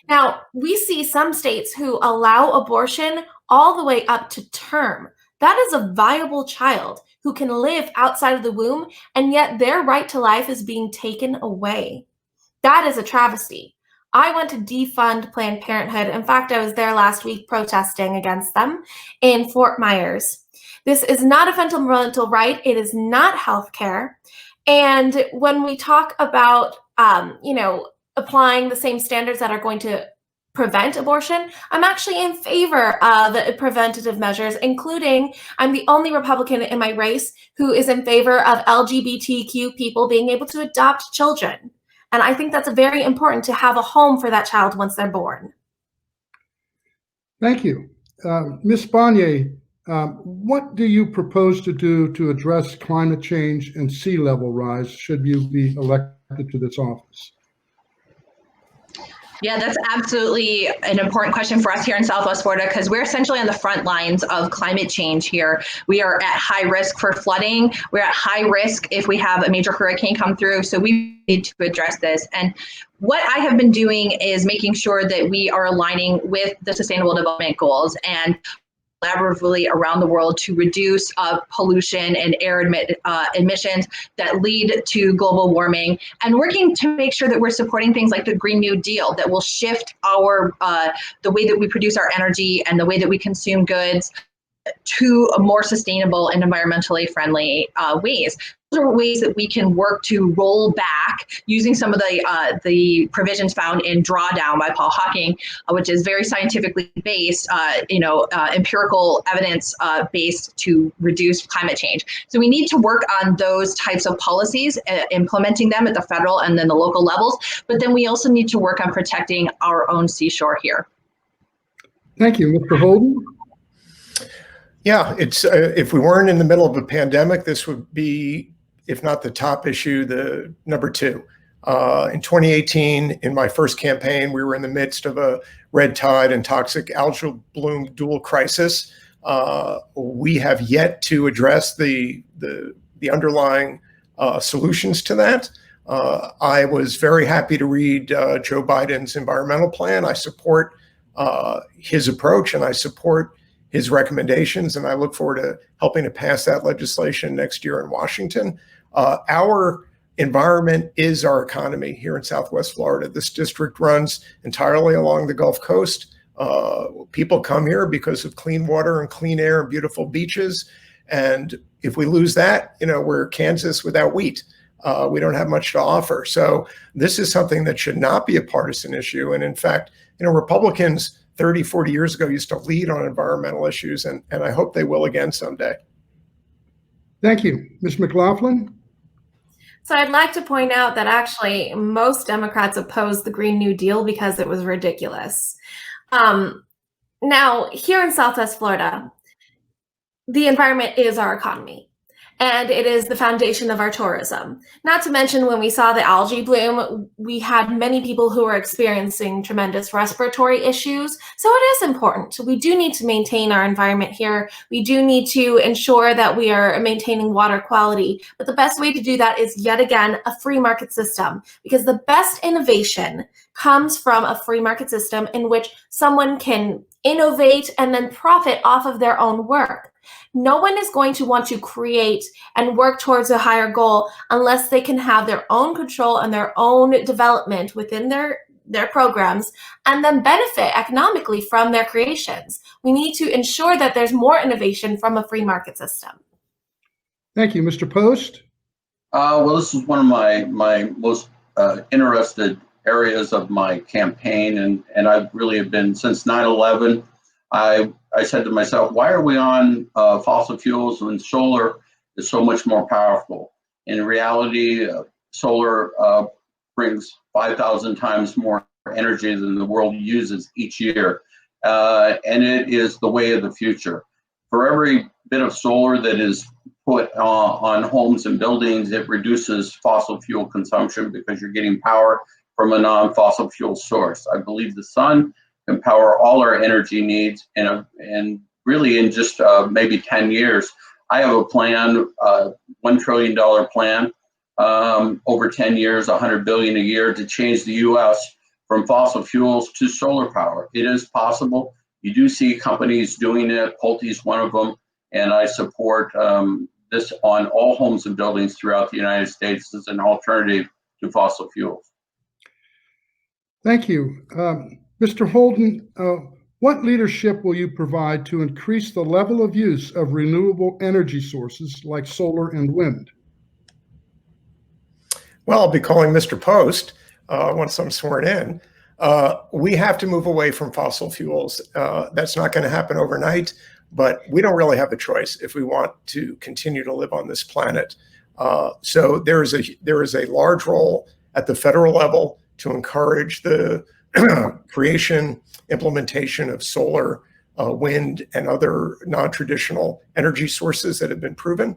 Now, we see some states who allow abortion all the way up to term. That is a viable child who can live outside of the womb, and yet their right to life is being taken away. That is a travesty. I want to defund Planned Parenthood. In fact, I was there last week protesting against them in Fort Myers. This is not a fundamental right. It is not healthcare. And when we talk about, applying the same standards that are going to prevent abortion, I'm actually in favor of preventative measures, including I'm the only Republican in my race who is in favor of LGBTQ people being able to adopt children. And I think that's very important to have a home for that child once they're born. Thank you. Ms. Bonnier, what do you propose to do to address climate change and sea level rise should you be elected to this office? Yeah, that's absolutely an important question for us here in Southwest Florida, because we're essentially on the front lines of climate change here. We are at high risk for flooding. We're at high risk if we have a major hurricane come through. So we need to address this. And what I have been doing is making sure that we are aligning with the Sustainable Development Goals and collaboratively around the world to reduce pollution and air emissions that lead to global warming, and working to make sure that we're supporting things like the Green New Deal that will shift our the way that we produce our energy and the way that we consume goods to a more sustainable and environmentally friendly ways. Those are ways that we can work to roll back using some of the provisions found in Drawdown by Paul Hawking, which is very scientifically based, empirical evidence based to reduce climate change. So we need to work on those types of policies, implementing them at the federal and then the local levels. But then we also need to work on protecting our own seashore here. Thank you. Mr. Holden? Yeah, it's if we weren't in the middle of a pandemic, this would be, if not the top issue, the number 2. In 2018, in my first campaign, we were in the midst of a red tide and toxic algal bloom dual crisis. We have yet to address the underlying solutions to that. I was very happy to read Joe Biden's environmental plan. I support his approach and I support his recommendations, and I look forward to helping to pass that legislation next year in Washington. Our environment is our economy here in Southwest Florida. This district runs entirely along the Gulf Coast. People come here because of clean water and clean air and beautiful beaches. And if we lose that, we're Kansas without wheat. We don't have much to offer. So this is something that should not be a partisan issue. And in fact, Republicans 30, 40 years ago used to lead on environmental issues, and I hope they will again someday. Thank you. Ms. McLaughlin? So I'd like to point out that actually most Democrats opposed the Green New Deal because it was ridiculous. Now, here in Southwest Florida, the environment is our economy. and it is the foundation of our tourism. Not to mention, when we saw the algae bloom, we had many people who were experiencing tremendous respiratory issues. So it is important. We do need to maintain our environment here. We do need to ensure that we are maintaining water quality. But the best way to do that is, yet again, a free market system, because the best innovation comes from a free market system in which someone can innovate and then profit off of their own work. No one is going to want to create and work towards a higher goal unless they can have their own control and their own development within their programs and then benefit economically from their creations. We need to ensure that there's more innovation from a free market system. Thank you. Mr. Post? Well, this is one of my most interested areas of my campaign, and I really have been since 9/11. I said to myself, why are we on fossil fuels when solar is so much more powerful? In reality, solar brings 5,000 times more energy than the world uses each year. And it is the way of the future. For every bit of solar that is put on homes and buildings, it reduces fossil fuel consumption because you're getting power from a non-fossil fuel source. I believe the sun can power all our energy needs, and really in just maybe 10 years, I have a plan, $1 trillion plan, over 10 years, $100 billion a year to change the U.S. from fossil fuels to solar power. It is possible. You do see companies doing it. Pulte's one of them, and I support this on all homes and buildings throughout the United States as an alternative to fossil fuels. Thank you. Mr. Holden, what leadership will you provide to increase the level of use of renewable energy sources like solar and wind? Well, I'll be calling Mr. Post once I'm sworn in. We have to move away from fossil fuels. That's not going to happen overnight, but we don't really have a choice if we want to continue to live on this planet. So there is a large role at the federal level to encourage the creation, implementation of solar, wind, and other non-traditional energy sources that have been proven.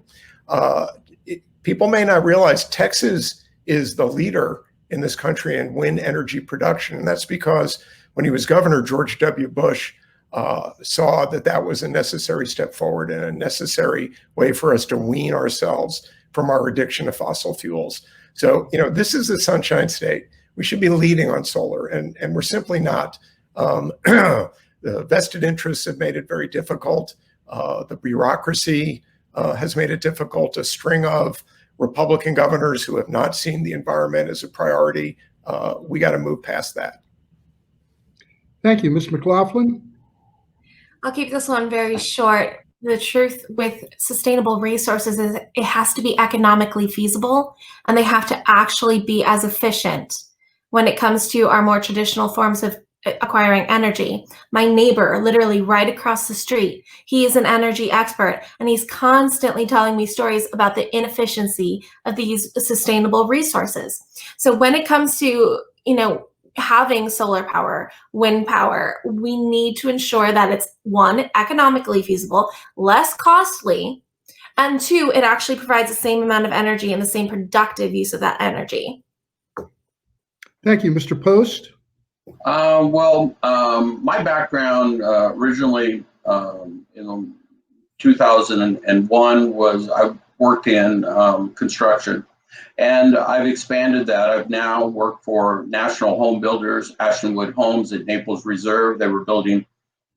People may not realize Texas is the leader in this country in wind energy production. And that's because when he was governor, George W. Bush saw that that was a necessary step forward and a necessary way for us to wean ourselves from our addiction to fossil fuels. So, this is the Sunshine State. We should be leading on solar, and we're simply not. The vested interests have made it very difficult. The bureaucracy has made it difficult. A string of Republican governors who have not seen the environment as a priority. We got to move past that. Thank you. Ms. McLaughlin? I'll keep this one very short. The truth with sustainable resources is it has to be economically feasible, and they have to actually be as efficient when it comes to our more traditional forms of acquiring energy. My neighbor, literally right across the street, he is an energy expert, and he's constantly telling me stories about the inefficiency of these sustainable resources. So when it comes to, having solar power, wind power, we need to ensure that it's, one, economically feasible, less costly, and two, it actually provides the same amount of energy and the same productive use of that energy. Thank you. Mr. Post? My background originally in 2001 was I worked in construction, and I've expanded that. I've now worked for national home builders, Ashtonwood Homes at Naples Reserve. They were building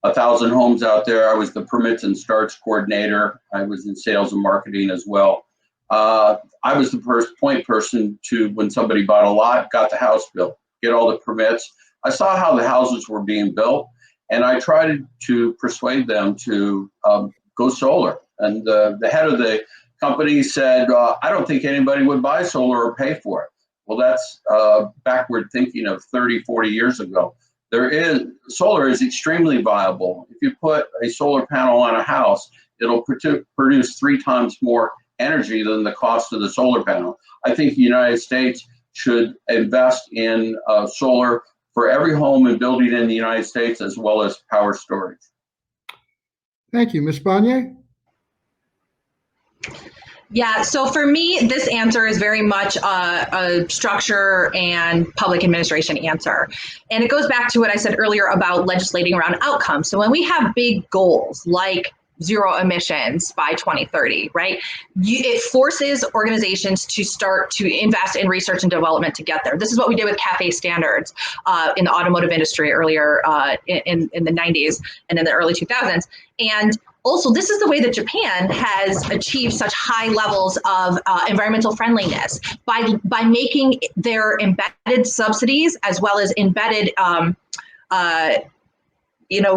1,000 homes out there. I was the permits and starts coordinator. I was in sales and marketing as well. I was the first point person to, when somebody bought a lot, got the house built, get all the permits. I saw how the houses were being built, and I tried to persuade them to go solar. And the head of the company said, I don't think anybody would buy solar or pay for it. Well, that's backward thinking of 30, 40 years ago. Solar is extremely viable. If you put a solar panel on a house, it'll produce 3 times more energy than the cost of the solar panel. I think the United States should invest in solar for every home and building in the United States, as well as power storage. Thank you. Ms. Banye? Yeah, so for me, this answer is very much a structure and public administration answer. And it goes back to what I said earlier about legislating around outcomes. So when we have big goals like zero emissions by 2030, right? It forces organizations to start to invest in research and development to get there. This is what we did with CAFE standards in the automotive industry earlier in the 90s and in the early 2000s. And also, this is the way that Japan has achieved such high levels of environmental friendliness by making their embedded subsidies as well as embedded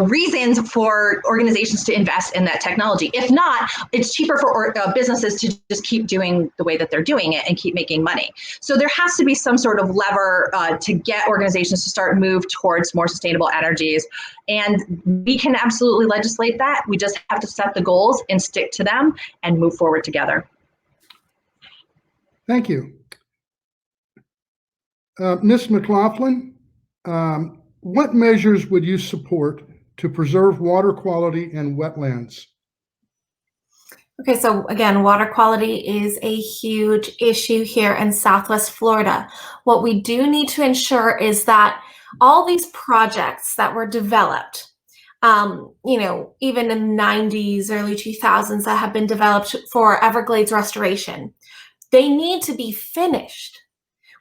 reasons for organizations to invest in that technology. If not, it's cheaper for businesses to just keep doing the way that they're doing it and keep making money. So there has to be some sort of lever to get organizations to start move towards more sustainable energies. And we can absolutely legislate that. We just have to set the goals and stick to them and move forward together. Thank you. Ms. McLaughlin, what measures would you support to preserve water quality and wetlands? Okay, so again, water quality is a huge issue here in Southwest Florida. What we do need to ensure is that all these projects that were developed, even in the 90s, early 2000s that have been developed for Everglades restoration, they need to be finished.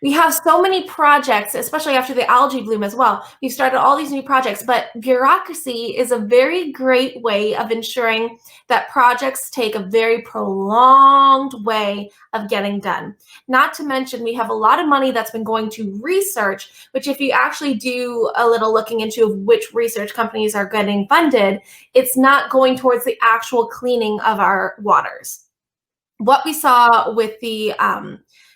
We have so many projects, especially after the algae bloom as well. We've started all these new projects, but bureaucracy is a very great way of ensuring that projects take a very prolonged way of getting done. Not to mention, we have a lot of money that's been going to research, which if you actually do a little looking into which research companies are getting funded, it's not going towards the actual cleaning of our waters. What we saw with the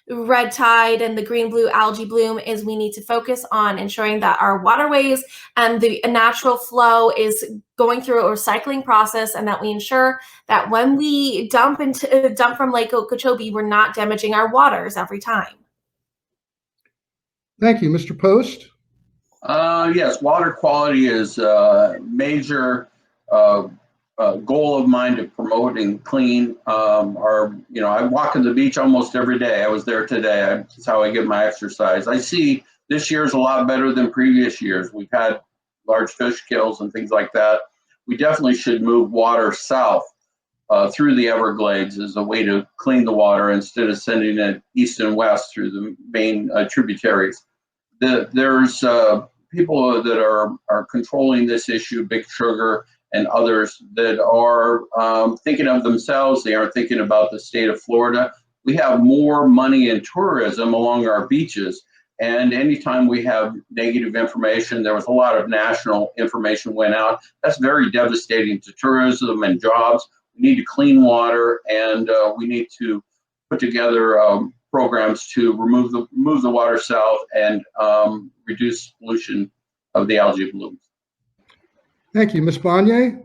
red tide and the green-blue algae bloom is we need to focus on ensuring that our waterways and the natural flow is going through a recycling process, and that we ensure that when we dump from Lake Okeechobee, we're not damaging our waters every time. Thank you. Mr. Post? Yes, water quality is a major goal of mine to promoting clean. I walk on the beach almost every day. I was there today. That's how I get my exercise. I see this year's a lot better than previous years. We've had large fish kills and things like that. We definitely should move water south through the Everglades as a way to clean the water instead of sending it east and west through the main tributaries. There's people that are controlling this issue, Big Sugar and others, that are thinking of themselves. They aren't thinking about the state of Florida. We have more money in tourism along our beaches. And anytime we have negative information, there was a lot of national information went out. That's very devastating to tourism and jobs. We need to clean water, and we need to put together programs to move the water south and reduce pollution of the algae blooms. Thank you. Ms. Bonnier?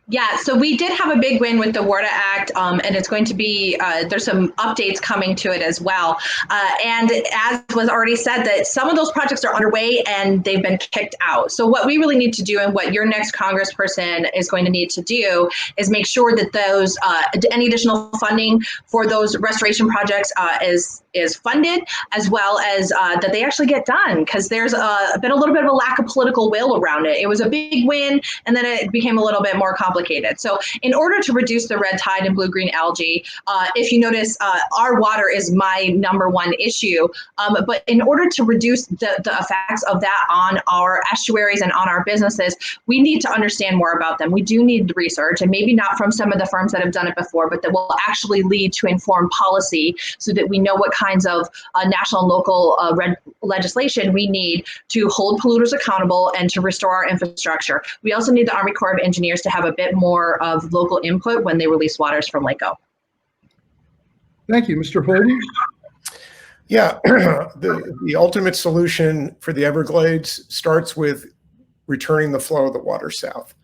Yeah, so we did have a big win with the WARDA Act, and it's going to be, there's some updates coming to it as well. And as was already said, that some of those projects are underway and they've been kicked out. So what we really need to do, and what your next congressperson is going to need to do, is make sure that those, any additional funding for those restoration projects is funded, as well as that they actually get done, because there's been a little bit of a lack of political will around it. It was a big win, and then it became a little bit more complicated. So in order to reduce the red tide and blue-green algae, if you notice, our water is my #1 issue. But in order to reduce the effects of that on our estuaries and on our businesses, we need to understand more about them. We do need the research, and maybe not from some of the firms that have done it before, but that will actually lead to informed policy so that we know what kinds of national and local legislation we need to hold polluters accountable and to restore our infrastructure. We also need the Army Corps of Engineers to have a bit more of local input when they release waters from Lake O. Thank you. Mr. Holden? Yeah, the ultimate solution for the Everglades starts with returning the flow of the water south.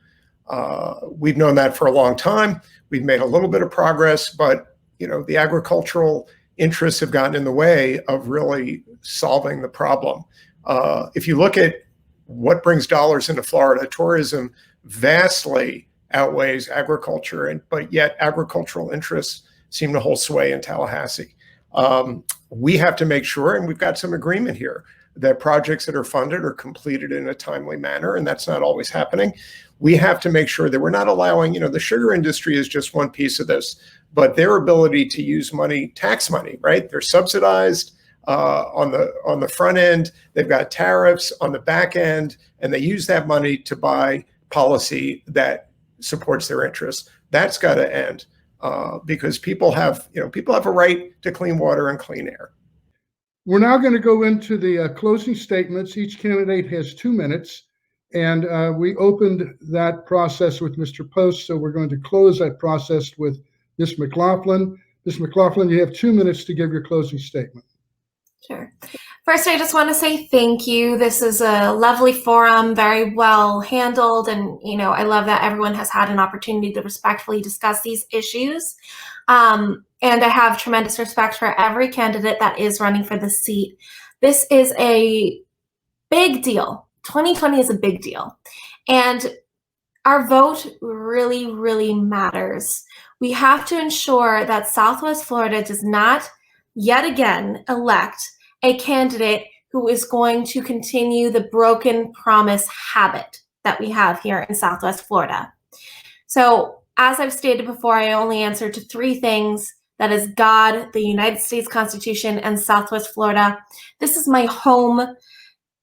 We've known that for a long time. We've made a little bit of progress, but the agricultural interests have gotten in the way of really solving the problem. If you look at what brings dollars into Florida, tourism vastly outweighs agriculture, but yet agricultural interests seem to hold sway in Tallahassee. We have to make sure, and we've got some agreement here, that projects that are funded are completed in a timely manner, and that's not always happening. We have to make sure that we're not allowing, the sugar industry is just one piece of this, but their ability to use money, tax money, right? They're subsidized on the front end, they've got tariffs on the back end, and they use that money to buy policy that supports their interests. That's got to end because people have a right to clean water and clean air. We're now going to go into the closing statements. Each candidate has 2 minutes, and we opened that process with Mr. Post, so we're going to close that process with Ms. McLaughlin. Ms. McLaughlin, you have 2 minutes to give your closing statement. Sure. First, I just want to say thank you. This is a lovely forum, very well handled, and I love that everyone has had an opportunity to respectfully discuss these issues. And I have tremendous respect for every candidate that is running for the seat. This is a big deal. 2020 is a big deal. And our vote really, really matters. We have to ensure that Southwest Florida does not yet again elect a candidate who is going to continue the broken promise habit that we have here in Southwest Florida. So, as I've stated before, I only answer to 3 things. That is God, the United States Constitution, and Southwest Florida. This is my home,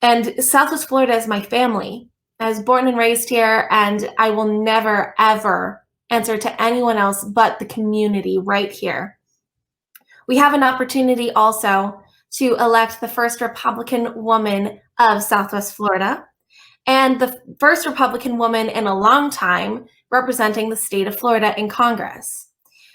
and Southwest Florida is my family. I was born and raised here, and I will never, ever answer to anyone else but the community right here. We have an opportunity also to elect the first Republican woman of Southwest Florida and the first Republican woman in a long time representing the state of Florida in Congress.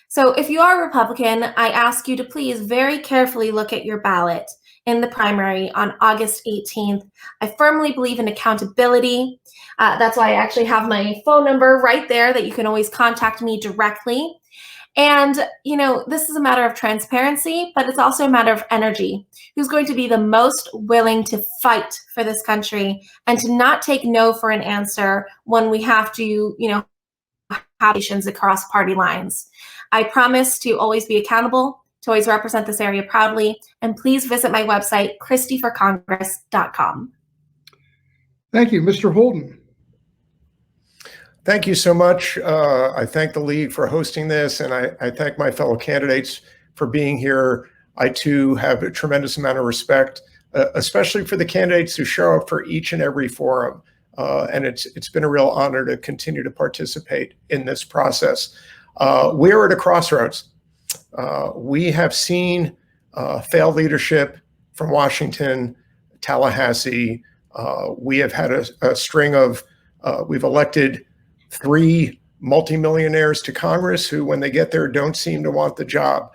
So if you are a Republican, I ask you to please very carefully look at your ballot in the primary on August 18th. I firmly believe in accountability. That's why I actually have my phone number right there that you can always contact me directly. And, this is a matter of transparency, but it's also a matter of energy. Who's going to be the most willing to fight for this country and to not take no for an answer when we have to, have relations across party lines. I promise to always be accountable, to always represent this area proudly, and please visit my website, christyforcongress.com. Thank you. Mr. Holden. Thank you so much. I thank the League for hosting this, and I thank my fellow candidates for being here. I, too, have a tremendous amount of respect, especially for the candidates who show up for each and every forum. And it's been a real honor to continue to participate in this process. We are at a crossroads. We have seen failed leadership from Washington, Tallahassee. We have had a string of, we've elected 3 multimillionaires to Congress who, when they get there, don't seem to want the job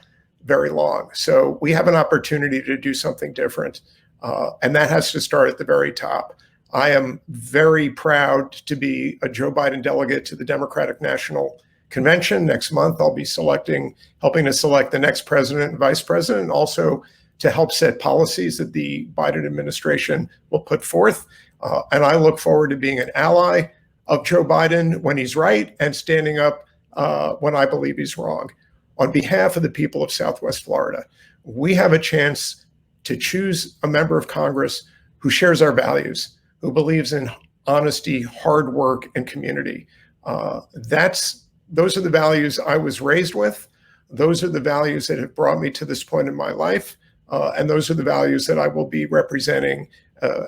very long. So we have an opportunity to do something different. And that has to start at the very top. I am very proud to be a Joe Biden delegate to the Democratic National Convention. Next month, I'll be helping to select the next president and vice president, and also to help set policies that the Biden administration will put forth. And I look forward to being an ally of Joe Biden when he's right and standing up when I believe he's wrong. On behalf of the people of Southwest Florida, we have a chance to choose a member of Congress who shares our values, who believes in honesty, hard work, and community. Those are the values I was raised with. Those are the values that have brought me to this point in my life. And those are the values that I will be representing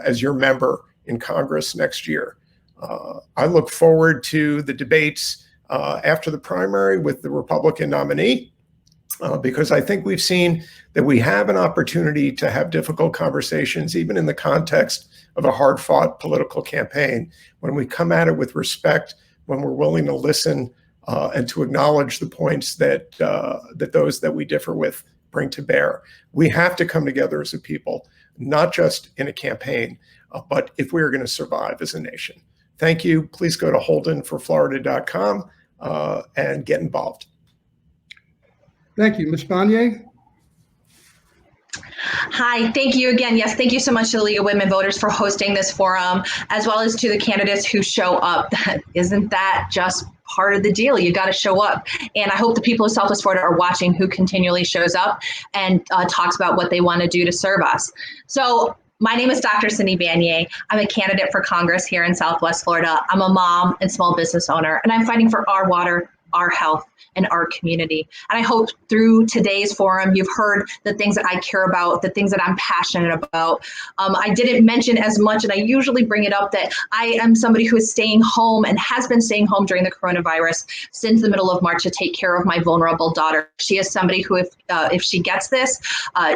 as your member in Congress next year. I look forward to the debates after the primary with the Republican nominee, because I think we've seen that we have an opportunity to have difficult conversations, even in the context of a hard-fought political campaign, when we come at it with respect, when we're willing to listen and to acknowledge the points that those that we differ with bring to bear. We have to come together as a people, not just in a campaign, but if we are going to survive as a nation. Thank you. Please go to holdenforflorida.com and get involved. Thank you. Ms. Banier? Hi, thank you again. Yes, thank you so much to the League of Women Voters for hosting this forum, as well as to the candidates who show up. Isn't that just part of the deal. You got to show up. And I hope the people of Southwest Florida are watching who continually shows up and talks about what they want to do to serve us. So my name is Dr. Cindy Banier. I'm a candidate for Congress here in Southwest Florida. I'm a mom and small business owner, and I'm fighting for our water, our health, and our community. And I hope through today's forum, you've heard the things that I care about, the things that I'm passionate about. I didn't mention as much, and I usually bring it up, that I am somebody who is staying home and has been staying home during the coronavirus since the middle of March to take care of my vulnerable daughter. She is somebody who, if she gets this,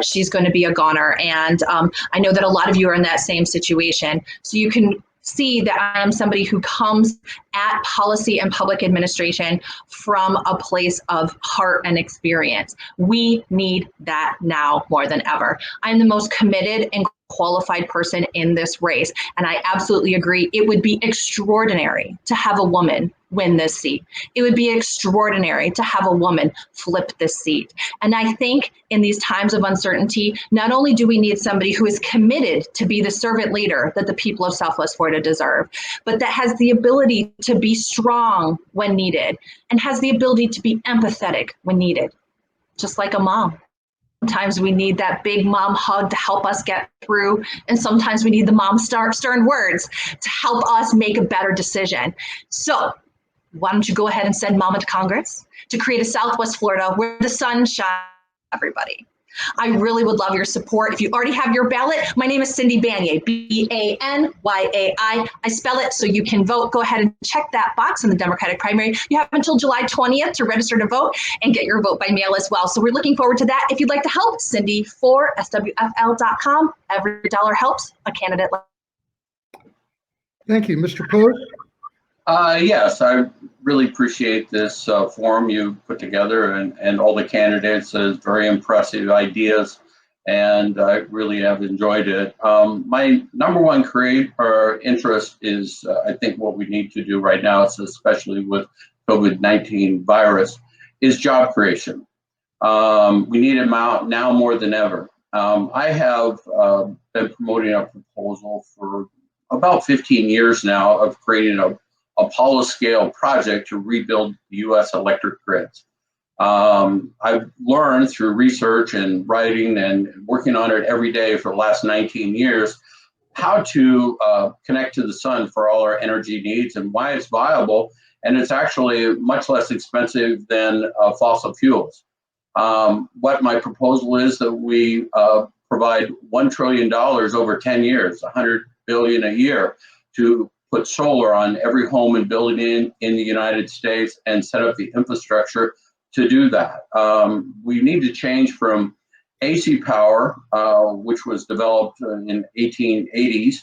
she's going to be a goner. And I know that a lot of you are in that same situation. So you can see that I am somebody who comes at policy and public administration from a place of heart and experience. We need that now more than ever. I'm the most committed and qualified person in this race, and I absolutely agree. It would be extraordinary to have a woman win this seat. It would be extraordinary to have a woman flip this seat. And I think in these times of uncertainty, not only do we need somebody who is committed to be the servant leader that the people of Southwest Florida deserve, but that has the ability to be strong when needed and has the ability to be empathetic when needed, just like a mom. Sometimes we need that big mom hug to help us get through, and sometimes we need the mom stern words to help us make a better decision. So why don't you go ahead and send Mama to Congress to create a Southwest Florida where the sun shines on everybody. I really would love your support. If you already have your ballot, my name is Cindy Banier, B-A-N-Y-A-I. I spell it so you can vote. Go ahead and check that box in the Democratic primary. You have until July 20th to register to vote and get your vote by mail as well. So we're looking forward to that. If you'd like to help, Cindy for SWFL.com. Every dollar helps a candidate. Thank you. Mr. Post? Yes, I really appreciate this forum you put together, and all the candidates. Very impressive ideas, and I really have enjoyed it. My number one interest is, I think what we need to do right now, especially with COVID-19 virus, is job creation. We need it now more than ever. I have been promoting a proposal for about 15 years now of creating a Apollo-scale project to rebuild the U.S. electric grids. I've learned through research and writing and working on it every day for the last 19 years how to connect to the sun for all our energy needs and why it's viable, and it's actually much less expensive than fossil fuels. What my proposal is that we provide $1 trillion over 10 years, $100 billion a year, to put solar on every home and building in the United States and set up the infrastructure to do that. We need to change from AC power, which was developed in 1880s,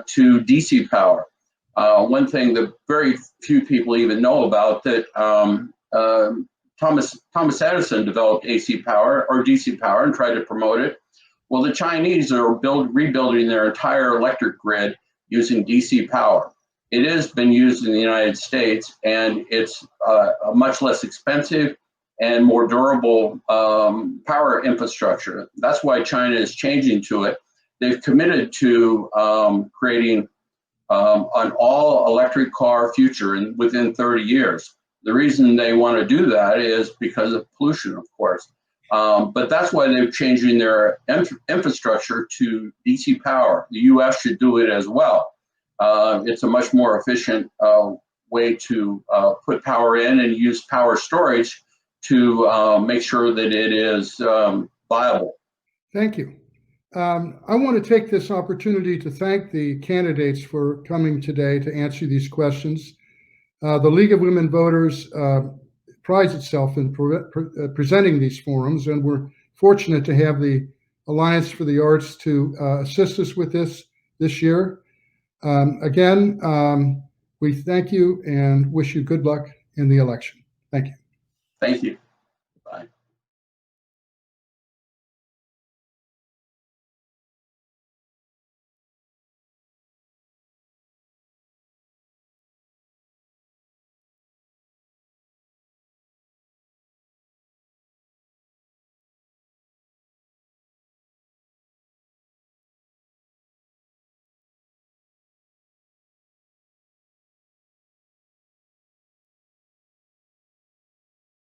to DC power. One thing that very few people even know about that Thomas Edison developed AC power or DC power and tried to promote it. Well, the Chinese are rebuilding their entire electric grid using DC power. It has been used in the United States, and it's a much less expensive and more durable power infrastructure. That's why China is changing to it. They've committed to creating an all-electric car future within 30 years. The reason they want to do that is because of pollution, of course. But that's why they're changing their infrastructure to DC power. The U.S. should do it as well. It's a much more efficient way to put power in and use power storage to make sure that it is viable. Thank you. I want to take this opportunity to thank the candidates for coming today to answer these questions. The League of Women Voters prides itself in presenting these forums, and we're fortunate to have the Alliance for the Arts to assist us with this year. Again, we thank you and wish you good luck in the election. Thank you. Thank you.